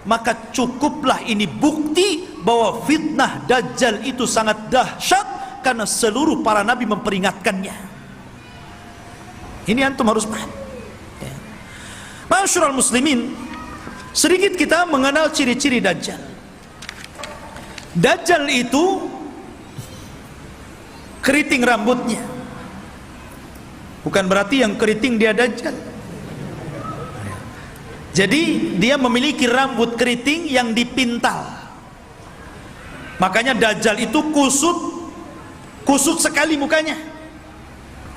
A: maka cukuplah ini bukti bahwa fitnah Dajjal itu sangat dahsyat karena seluruh para nabi memperingatkannya. Ini antum harus paham ya. Ma'asyiral muslimin, sedikit kita mengenal ciri-ciri Dajjal. Dajjal itu keriting rambutnya, bukan berarti yang keriting dia Dajjal. Jadi dia memiliki rambut keriting yang dipintal. Makanya Dajjal itu kusut sekali mukanya,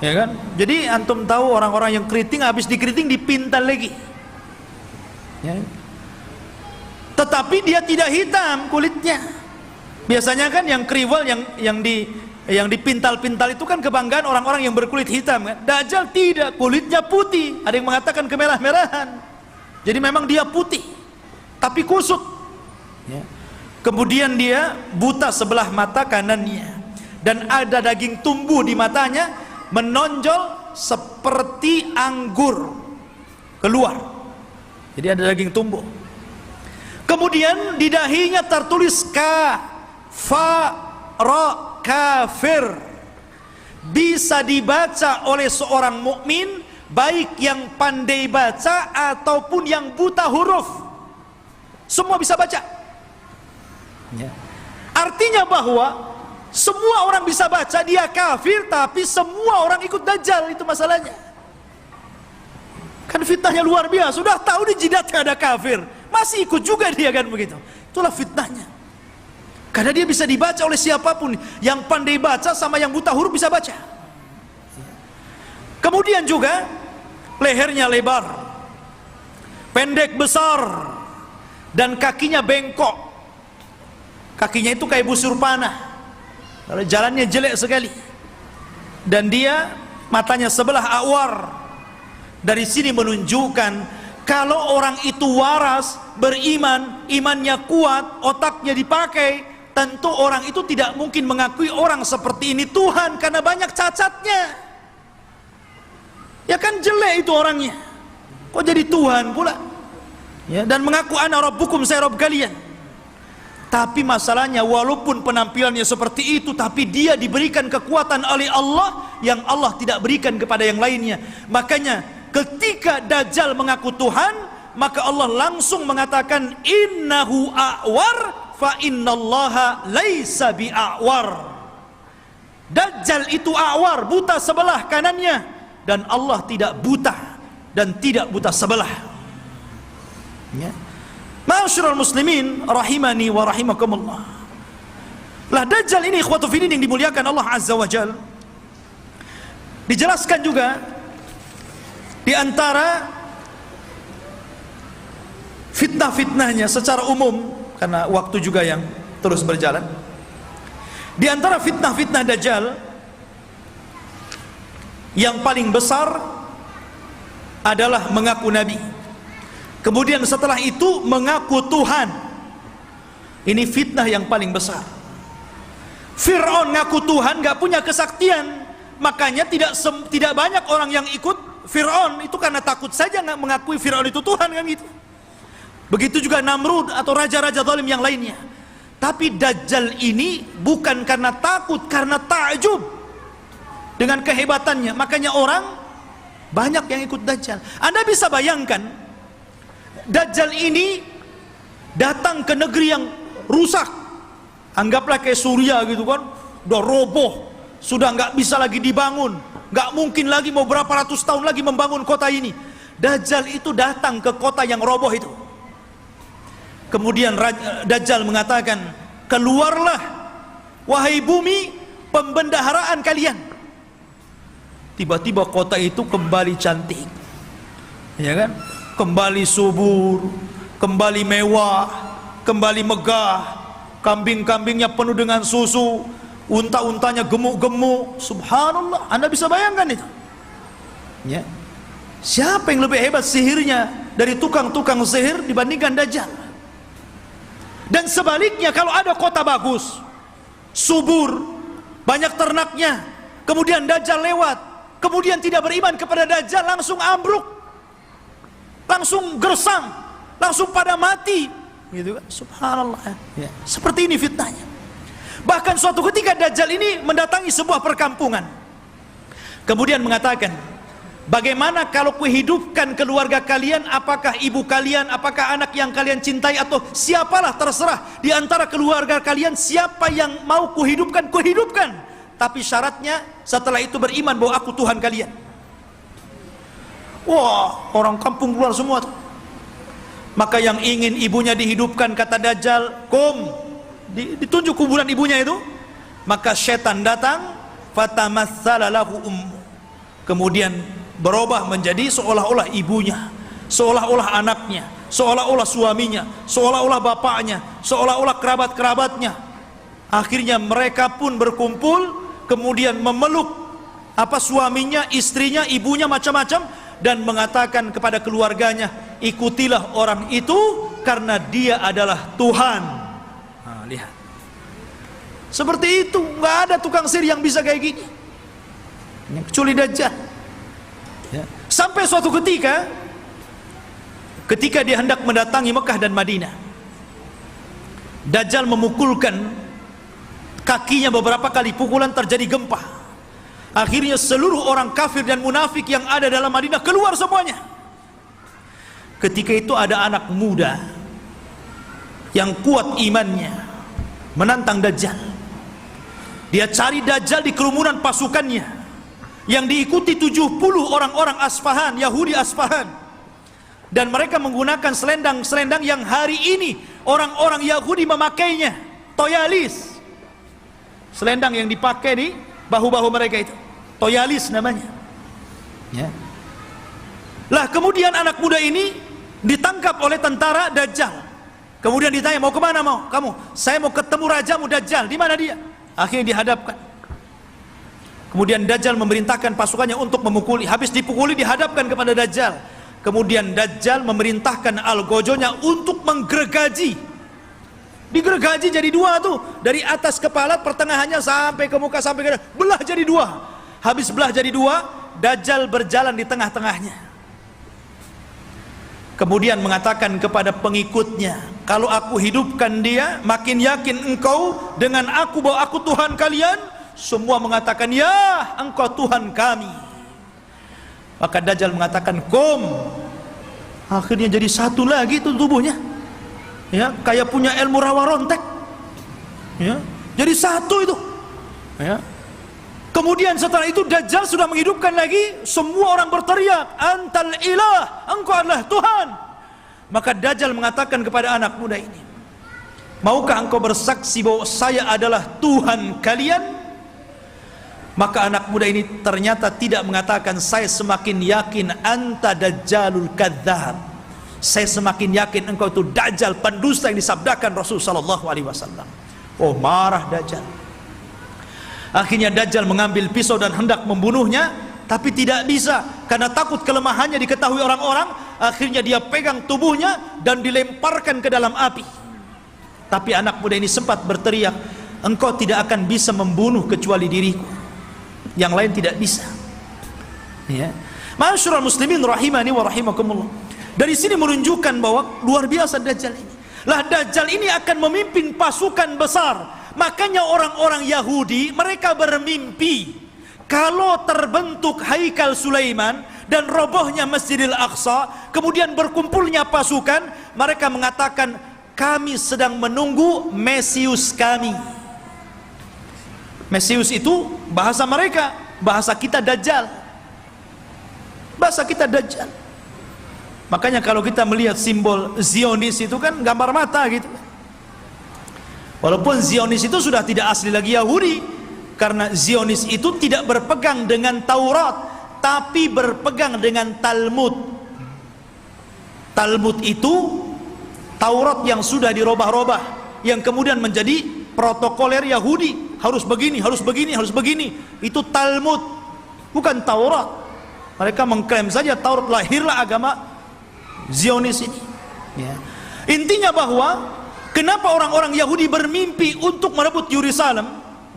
A: ya kan? Jadi antum tahu orang-orang yang keriting habis dikeriting dipintal lagi ya. Tetapi dia tidak hitam kulitnya. Biasanya kan yang kriwal yang dipintal-pintal itu kan kebanggaan orang-orang yang berkulit hitam kan? Dajjal tidak, kulitnya putih. Ada yang mengatakan kemerah-merahan. Jadi memang dia putih tapi kusut ya. Kemudian dia buta sebelah mata kanannya, dan ada daging tumbuh di matanya menonjol seperti anggur keluar. Jadi ada daging tumbuh. Kemudian di dahinya tertulis kafir. Bisa dibaca oleh seorang mukmin, baik yang pandai baca ataupun yang buta huruf, semua bisa baca ya. Artinya bahwa semua orang bisa baca dia kafir, tapi semua orang ikut Dajjal. Itu masalahnya. Kan fitnahnya luar biasa. Sudah tahu di jidatnya ada kafir, masih ikut juga dia kan begitu. Itulah fitnahnya. Karena dia bisa dibaca oleh siapapun. Yang pandai baca sama yang buta huruf bisa baca. Kemudian juga lehernya lebar, pendek besar, dan kakinya bengkok. Kakinya itu kayak busur panah, jalannya jelek sekali. Dan dia matanya sebelah awar. Dari sini menunjukkan kalau orang itu waras, beriman, imannya kuat, otaknya dipakai, tentu orang itu tidak mungkin mengakui orang seperti ini Tuhan, karena banyak cacatnya. Ya kan jelek itu orangnya, kok jadi Tuhan pula ya, dan mengaku ana rabbukum, saya Rabb kalian. Tapi masalahnya walaupun penampilannya seperti itu, tapi dia diberikan kekuatan oleh Allah yang Allah tidak berikan kepada yang lainnya. Makanya ketika Dajjal mengaku Tuhan, maka Allah langsung mengatakan innahu a'war fa innallaha laisa bi'a'war. Dajjal itu a'war, buta sebelah kanannya, dan Allah tidak buta dan tidak buta sebelah. Ya. Ma'asyiral muslimin rahimani wa rahimakumullah. Lah Dajjal ini ikhwatu fillah yang dimuliakan Allah Azza wa Jalla, dijelaskan juga di antara fitnah-fitnahnya secara umum, karena waktu juga yang terus berjalan. Di antara fitnah-fitnah Dajjal yang paling besar adalah mengaku nabi, kemudian setelah itu mengaku Tuhan. Ini fitnah yang paling besar. Fir'aun ngaku Tuhan, gak punya kesaktian, makanya tidak banyak orang yang ikut Fir'aun itu karena takut saja nggak mengakui Fir'aun itu Tuhan, kan gitu. Begitu juga Namrud atau raja-raja zalim yang lainnya. Tapi Dajjal ini bukan karena takut, karena takjub dengan kehebatannya, makanya orang banyak yang ikut Dajjal. Anda bisa bayangkan Dajjal ini datang ke negeri yang rusak, anggaplah kayak Suriah gitu kan, udah roboh, sudah nggak bisa lagi dibangun, nggak mungkin lagi mau berapa ratus tahun lagi membangun kota ini. Dajjal itu datang ke kota yang roboh itu. Kemudian Dajjal mengatakan, keluarlah wahai bumi pembendaharaan kalian. Tiba-tiba kota itu kembali cantik, ya kan, kembali subur, kembali mewah, kembali megah, kambing-kambingnya penuh dengan susu, unta-untanya gemuk-gemuk. Subhanallah, Anda bisa bayangkan itu, ya. Siapa yang lebih hebat sihirnya dari tukang-tukang sihir dibandingkan Dajjal? Dan sebaliknya, kalau ada kota bagus, subur, banyak ternaknya, kemudian Dajjal lewat, kemudian tidak beriman kepada Dajjal, langsung ambruk, langsung gersang, langsung pada mati, gitu kan? Subhanallah, ya. Seperti ini fitnahnya. Bahkan suatu ketika Dajjal ini mendatangi sebuah perkampungan, kemudian mengatakan, bagaimana kalau kuhidupkan keluarga kalian, apakah ibu kalian, apakah anak yang kalian cintai, atau siapalah terserah di antara keluarga kalian, siapa yang mau kuhidupkan, kuhidupkan, tapi syaratnya setelah itu beriman bahwa aku Tuhan kalian. Wah, orang kampung keluar semua tuh. Maka yang ingin ibunya dihidupkan, kata Dajjal, ditunjuk kuburan ibunya itu, maka setan datang, fatamassala lahu kemudian berubah menjadi seolah-olah ibunya, seolah-olah anaknya, seolah-olah suaminya, seolah-olah bapaknya, seolah-olah kerabat-kerabatnya. Akhirnya mereka pun berkumpul, kemudian memeluk suaminya, istrinya, ibunya, macam-macam, dan mengatakan kepada keluarganya, ikutilah orang itu karena dia adalah Tuhan. Nah, lihat, seperti itu. Nggak ada tukang sihir yang bisa kayak gini, kecuali Dajjal. Ya. Sampai suatu ketika dia hendak mendatangi Mekah dan Madinah, Dajjal memukulkan kakinya beberapa kali, pukulan terjadi gempa. Akhirnya seluruh orang kafir dan munafik yang ada dalam Madinah keluar semuanya. Ketika itu ada anak muda yang kuat imannya menantang Dajjal. Dia cari Dajjal di kerumunan pasukannya yang diikuti 70 orang-orang Asfahan, Yahudi Asfahan, dan mereka menggunakan selendang-selendang yang hari ini orang-orang Yahudi memakainya, toyalis, selendang yang dipakai di bahu-bahu mereka itu, toyalis namanya, ya. Lah kemudian anak muda ini ditangkap oleh tentara Dajjal. Kemudian ditanya, mau kemana mau kamu? Saya mau ketemu rajamu Dajjal. Di mana dia? Akhirnya dihadapkan. Kemudian Dajjal memerintahkan pasukannya untuk memukuli. Habis dipukuli dihadapkan kepada Dajjal. Kemudian Dajjal memerintahkan algojonya untuk menggergaji. Digergaji jadi dua tuh, dari atas kepala, pertengahannya sampai ke muka, sampai ke belah jadi dua. Habis belah jadi dua, Dajjal berjalan di tengah-tengahnya. Kemudian mengatakan kepada pengikutnya, kalau aku hidupkan dia, makin yakin engkau dengan aku bahwa aku Tuhan kalian. Semua mengatakan, ya engkau Tuhan kami. Maka Dajjal mengatakan kum. Akhirnya jadi satu lagi itu tubuhnya, ya, kayak punya ilmu rawa rontek, ya, jadi satu itu, ya. Kemudian setelah itu Dajjal sudah menghidupkan lagi, semua orang berteriak, antal ilah, engkau adalah Tuhan. Maka Dajjal mengatakan kepada anak muda ini, maukah engkau bersaksi bahwa saya adalah Tuhan kalian? Maka anak muda ini ternyata tidak mengatakan, saya semakin yakin anta dajjalul kadzdzab. Saya semakin yakin engkau itu Dajjal, pendusta yang disabdakan Rasul sallallahu alaihi wasallam. Oh, marah Dajjal. Akhirnya Dajjal mengambil pisau dan hendak membunuhnya, tapi tidak bisa karena takut kelemahannya diketahui orang-orang. Akhirnya dia pegang tubuhnya dan dilemparkan ke dalam api. Tapi anak muda ini sempat berteriak, engkau tidak akan bisa membunuh kecuali diriku, yang lain tidak bisa. Ya. Ma'asyiral muslimin rahimani wa rahimakumullah. Dari sini menunjukkan bahwa luar biasa Dajjal ini. Lah Dajjal ini akan memimpin pasukan besar. Makanya orang-orang Yahudi mereka bermimpi kalau terbentuk Haikal Sulaiman dan robohnya Masjidil Aqsa, kemudian berkumpulnya pasukan, mereka mengatakan kami sedang menunggu Mesius kami. Mesius itu bahasa mereka, bahasa kita Dajjal. Bahasa kita Dajjal. Makanya kalau kita melihat simbol Zionis itu kan gambar mata gitu. Walaupun Zionis itu sudah tidak asli lagi Yahudi, karena Zionis itu tidak berpegang dengan Taurat, tapi berpegang dengan Talmud. Talmud itu Taurat yang sudah dirobah-robah, yang kemudian menjadi protokoler Yahudi. Harus begini, harus begini, harus begini. Itu Talmud, bukan Taurat. Mereka mengklaim saja Taurat, lahirlah agama Zionis ini, ya. Intinya bahwa kenapa orang-orang Yahudi bermimpi untuk merebut Yerusalem?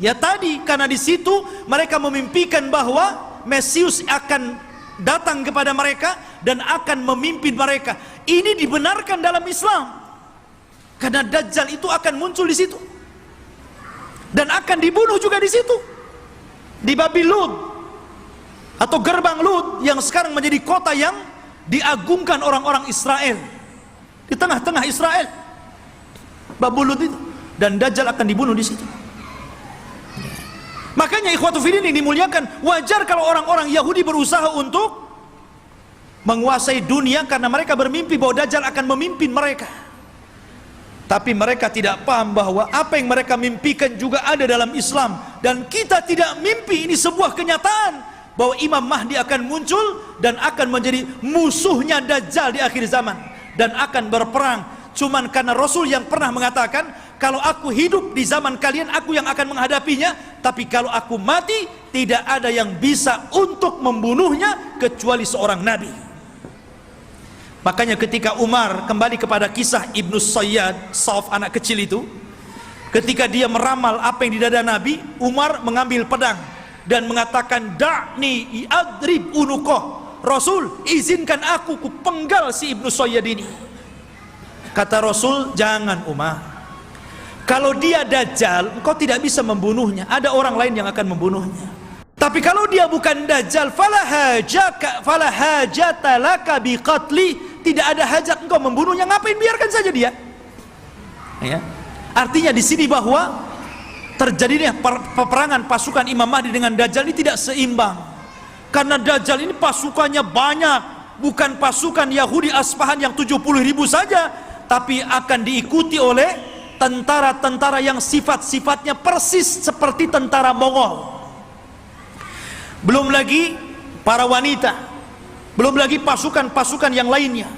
A: Ya tadi, karena di situ mereka memimpikan bahwa Mesius akan datang kepada mereka dan akan memimpin mereka. Ini dibenarkan dalam Islam, karena Dajjal itu akan muncul di situ dan akan dibunuh juga di situ, di Babil Lud atau gerbang Lud yang sekarang menjadi kota yang diagungkan orang-orang Israel, di tengah-tengah Israel, Babil Lud itu, dan Dajjal akan dibunuh di situ. Makanya ikhwatu fillah ini dimuliakan, wajar kalau orang-orang Yahudi berusaha untuk menguasai dunia karena mereka bermimpi bahwa Dajjal akan memimpin mereka. Tapi mereka tidak paham bahwa apa yang mereka mimpikan juga ada dalam Islam. Dan kita tidak mimpi, ini sebuah kenyataan bahwa Imam Mahdi akan muncul dan akan menjadi musuhnya Dajjal di akhir zaman dan akan berperang. Cuman karena Rasul yang pernah mengatakan, kalau aku hidup di zaman kalian, aku yang akan menghadapinya, tapi kalau aku mati, tidak ada yang bisa untuk membunuhnya kecuali seorang Nabi. Makanya ketika Umar, kembali kepada kisah Ibnu Sayyad, Sauf anak kecil itu, ketika dia meramal apa yang di dada Nabi, Umar mengambil pedang dan mengatakan, da'ni adrib unuqah, Rasul izinkan aku penggal si Ibnu Sayyad ini. Kata Rasul, jangan Umar, kalau dia Dajjal engkau tidak bisa membunuhnya, ada orang lain yang akan membunuhnya. Tapi kalau dia bukan Dajjal, fala hajata laka biqatli, tidak ada hajat engkau membunuhnya, ngapain, biarkan saja dia, ya. Artinya di sini bahwa terjadinya peperangan pasukan Imam Mahdi dengan Dajjal ini tidak seimbang, karena Dajjal ini pasukannya banyak, bukan pasukan Yahudi Aspahan yang 70.000 saja, tapi akan diikuti oleh tentara-tentara yang sifat-sifatnya persis seperti tentara Mongol. Belum lagi para wanita, belum lagi pasukan-pasukan yang lainnya,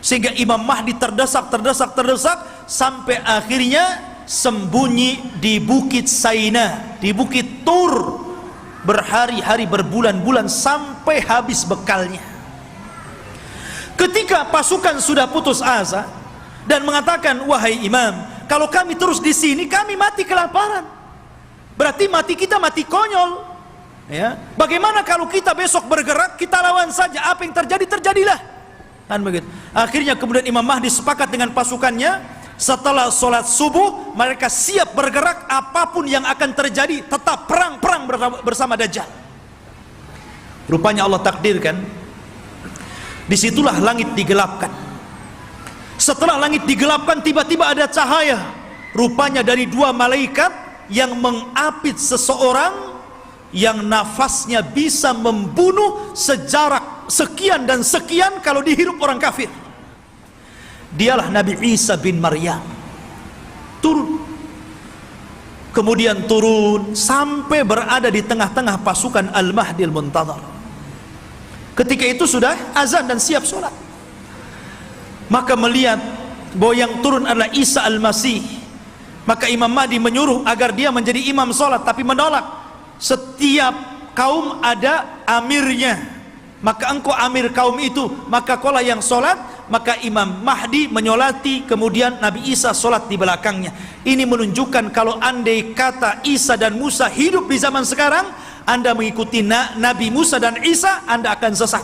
A: sehingga Imam Mahdi terdesak sampai akhirnya sembunyi di Bukit Saina, di Bukit Tur, berhari-hari, berbulan-bulan sampai habis bekalnya. Ketika pasukan sudah putus asa dan mengatakan, wahai imam, kalau kami terus di sini kami mati kelaparan, berarti mati kita mati konyol. Ya, bagaimana kalau kita besok bergerak, kita lawan saja, apa yang terjadi terjadilah, kan begitu. Akhirnya kemudian Imam Mahdi sepakat dengan pasukannya, setelah sholat subuh mereka siap bergerak, apapun yang akan terjadi tetap perang bersama Dajjal. Rupanya Allah takdirkan Disitulah langit digelapkan. Setelah langit digelapkan, tiba-tiba ada cahaya, rupanya dari dua malaikat yang mengapit seseorang yang nafasnya bisa membunuh sejarak sekian dan sekian kalau dihirup orang kafir. Dialah Nabi Isa bin Maryam. Turun, kemudian turun sampai berada di tengah-tengah pasukan Al-Mahdi Al-Muntadhar. Ketika itu sudah azan dan siap sholat. Maka melihat bahwa yang turun adalah Isa Al-Masih, maka Imam Mahdi menyuruh agar dia menjadi imam sholat, tapi menolak. Setiap kaum ada amirnya, maka engkau amir kaum itu, maka kaulah yang sholat. Maka Imam Mahdi menyolati, kemudian Nabi Isa sholat di belakangnya. Ini menunjukkan kalau andai kata Isa dan Musa hidup di zaman sekarang, Anda mengikuti Nabi Musa dan Isa, Anda akan sesat.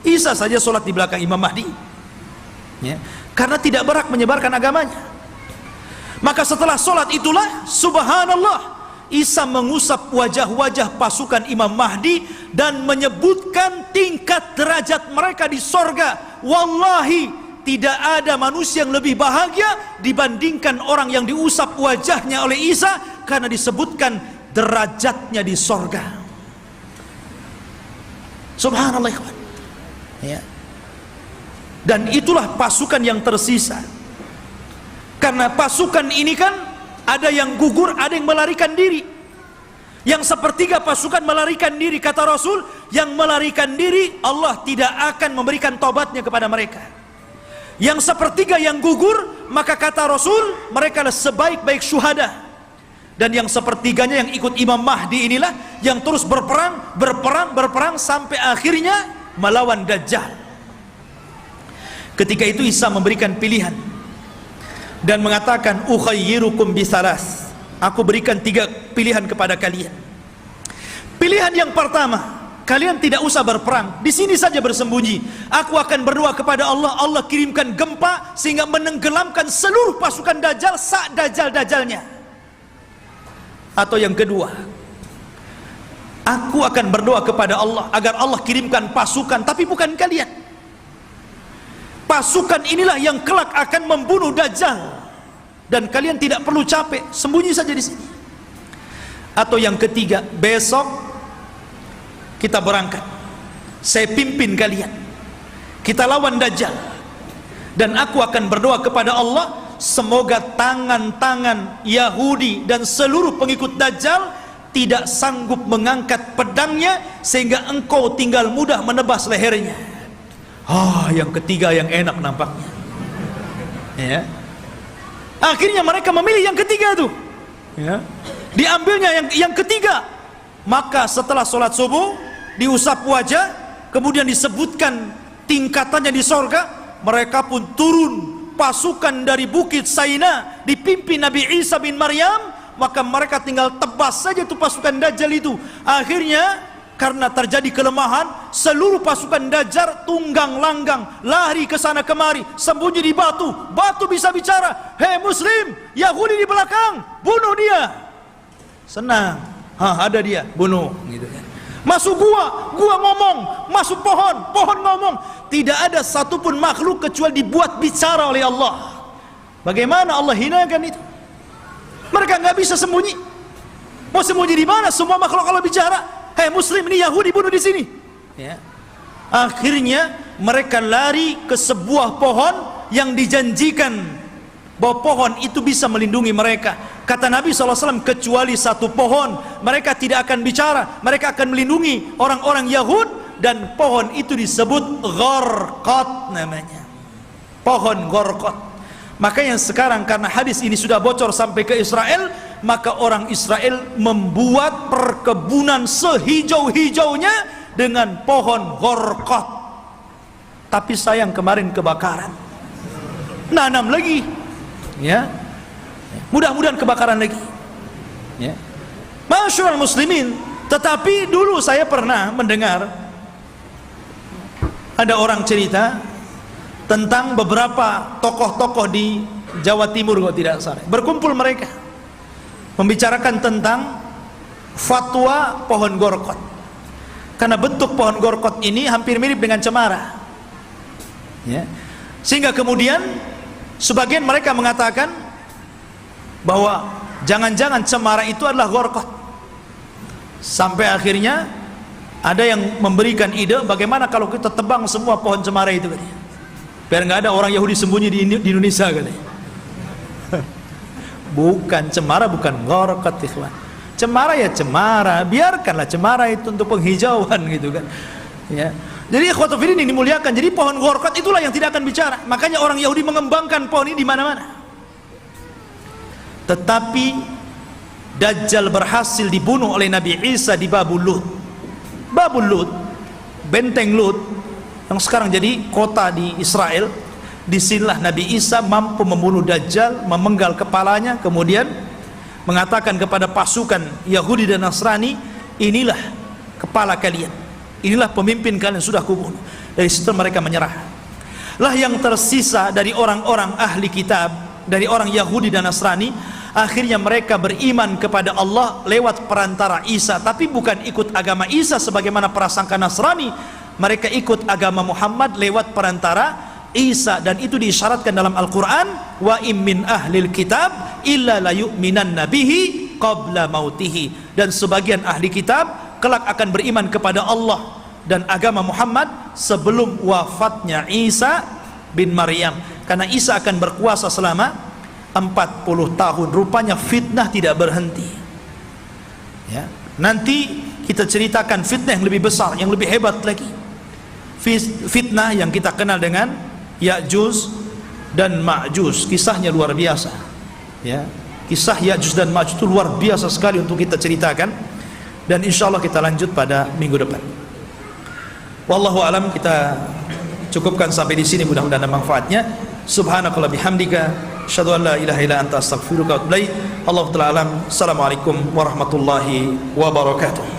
A: Isa saja sholat di belakang Imam Mahdi, ya, karena tidak berhak menyebarkan agamanya. Maka setelah sholat itulah, subhanallah, Isa mengusap wajah-wajah pasukan Imam Mahdi dan menyebutkan tingkat derajat mereka di sorga. Wallahi, tidak ada manusia yang lebih bahagia dibandingkan orang yang diusap wajahnya oleh Isa, karena disebutkan derajatnya di sorga. Subhanallah, ya. Dan itulah pasukan yang tersisa. Karena pasukan ini kan ada yang gugur, ada yang melarikan diri. Yang sepertiga pasukan melarikan diri, kata Rasul, yang melarikan diri Allah tidak akan memberikan taubatnya kepada mereka. Yang sepertiga yang gugur, maka kata Rasul, mereka adalah sebaik-baik syuhada. Dan yang sepertiganya yang ikut Imam Mahdi inilah yang terus berperang sampai akhirnya melawan Dajjal. Ketika itu Isa memberikan pilihan dan mengatakan, ukhayyirukum bisalas, aku berikan 3 pilihan kepada kalian. Pilihan yang pertama, kalian tidak usah berperang, di sini saja bersembunyi. Aku akan berdoa kepada Allah, Allah kirimkan gempa sehingga menenggelamkan seluruh pasukan Dajjal Dajjal-Dajjalnya. Atau yang kedua, aku akan berdoa kepada Allah agar Allah kirimkan pasukan, tapi bukan kalian. Pasukan inilah yang kelak akan membunuh Dajjal, dan kalian tidak perlu capek, sembunyi saja di sini. Atau yang ketiga, besok kita berangkat, saya pimpin kalian, kita lawan Dajjal, dan aku akan berdoa kepada Allah, semoga tangan-tangan Yahudi dan seluruh pengikut Dajjal tidak sanggup mengangkat pedangnya sehingga engkau tinggal mudah menebas lehernya. Yang ketiga yang enak nampaknya, ya. Akhirnya mereka memilih yang ketiga itu, ya. Diambilnya yang ketiga. Maka setelah sholat subuh, diusap wajah, kemudian disebutkan tingkatannya di sorga. Mereka pun turun, pasukan dari Bukit Saina dipimpin Nabi Isa bin Maryam. Maka mereka tinggal tebas saja itu pasukan Dajjal itu. Akhirnya karena terjadi kelemahan, seluruh pasukan Dajjal tunggang langgang, lari ke sana kemari, sembunyi di batu. Batu bisa bicara, hei Muslim, Yahudi di belakang, bunuh dia. Senang, ada dia, bunuh, gitu kan. Masuk gua ngomong, masuk pohon ngomong. Tidak ada satupun makhluk kecuali dibuat bicara oleh Allah. Bagaimana Allah hinakan itu? Mereka nggak bisa sembunyi. Mau sembunyi di mana? Semua makhluk kalau bicara, hei Muslim, ini Yahudi, bunuh di sini, ya. Akhirnya mereka lari ke sebuah pohon yang dijanjikan bahwa pohon itu bisa melindungi mereka. Kata Nabi SAW, kecuali satu pohon, mereka tidak akan bicara, mereka akan melindungi orang-orang Yahud. Dan pohon itu disebut Gharqad namanya, pohon Gharqad. Makanya sekarang karena hadis ini sudah bocor sampai ke Israel, maka orang Israel membuat perkebunan sehijau-hijaunya dengan pohon Gharqad. Tapi sayang kemarin kebakaran, nanam lagi, ya. Mudah-mudahan kebakaran lagi, ya. Masyaallah muslimin. Tetapi dulu saya pernah mendengar ada orang cerita tentang beberapa tokoh-tokoh di Jawa Timur, kalau tidak salah, berkumpul mereka membicarakan tentang fatwa pohon Gharqad. Karena bentuk pohon Gharqad ini hampir mirip dengan cemara, Ya. Sehingga kemudian sebagian mereka mengatakan bahwa jangan-jangan cemara itu adalah gharqad. Sampai akhirnya ada yang memberikan ide, bagaimana kalau kita tebang semua pohon cemara itu katanya, biar nggak ada orang Yahudi sembunyi di Indonesia katanya. Bukan, cemara bukan gharqad, ikhwan. Cemara ya cemara, biarkanlah cemara itu untuk penghijauan gitu kan. Ya. Jadi ikhwatul fillah ini dimuliakan. Jadi pohon gharqad itulah yang tidak akan bicara. Makanya orang Yahudi mengembangkan pohon ini di mana-mana. Tetapi Dajjal berhasil dibunuh oleh Nabi Isa di Babul Lut. Babul Lut, benteng Lut yang sekarang jadi kota di Israel. Disinilah Nabi Isa mampu membunuh Dajjal, memenggal kepalanya, kemudian mengatakan kepada pasukan Yahudi dan Nasrani, inilah kepala kalian, inilah pemimpin kalian, sudah kubunuh. Dari situ mereka menyerah. Lah yang tersisa dari orang-orang ahli kitab, dari orang Yahudi dan Nasrani, akhirnya mereka beriman kepada Allah lewat perantara Isa, tapi bukan ikut agama Isa sebagaimana prasangka Nasrani. Mereka ikut agama Muhammad lewat perantara Isa, dan itu diisyaratkan dalam Al-Quran, wa im min ahlil kitab illa la yu'minan nabihi qabla mautihi. Dan sebagian ahli kitab kelak akan beriman kepada Allah dan agama Muhammad sebelum wafatnya Isa bin Maryam, karena Isa akan berkuasa selama 40 tahun. Rupanya fitnah tidak berhenti. Ya, nanti kita ceritakan fitnah yang lebih besar, yang lebih hebat lagi. Fitnah yang kita kenal dengan Ya'juj dan Ma'juj. Kisahnya luar biasa. Ya, kisah Ya'juj dan Ma'juj itu luar biasa sekali untuk kita ceritakan, dan insya Allah kita lanjut pada minggu depan. Wallahu alam, kita cukupkan sampai di sini, mudah-mudahan ada manfaatnya. Subhanakallah bihamdika, asyhadu an la ilaha illa anta astaghfiruka wa atubu ilaik. Allahu ta'ala alam. Assalamualaikum warahmatullahi wabarakatuh.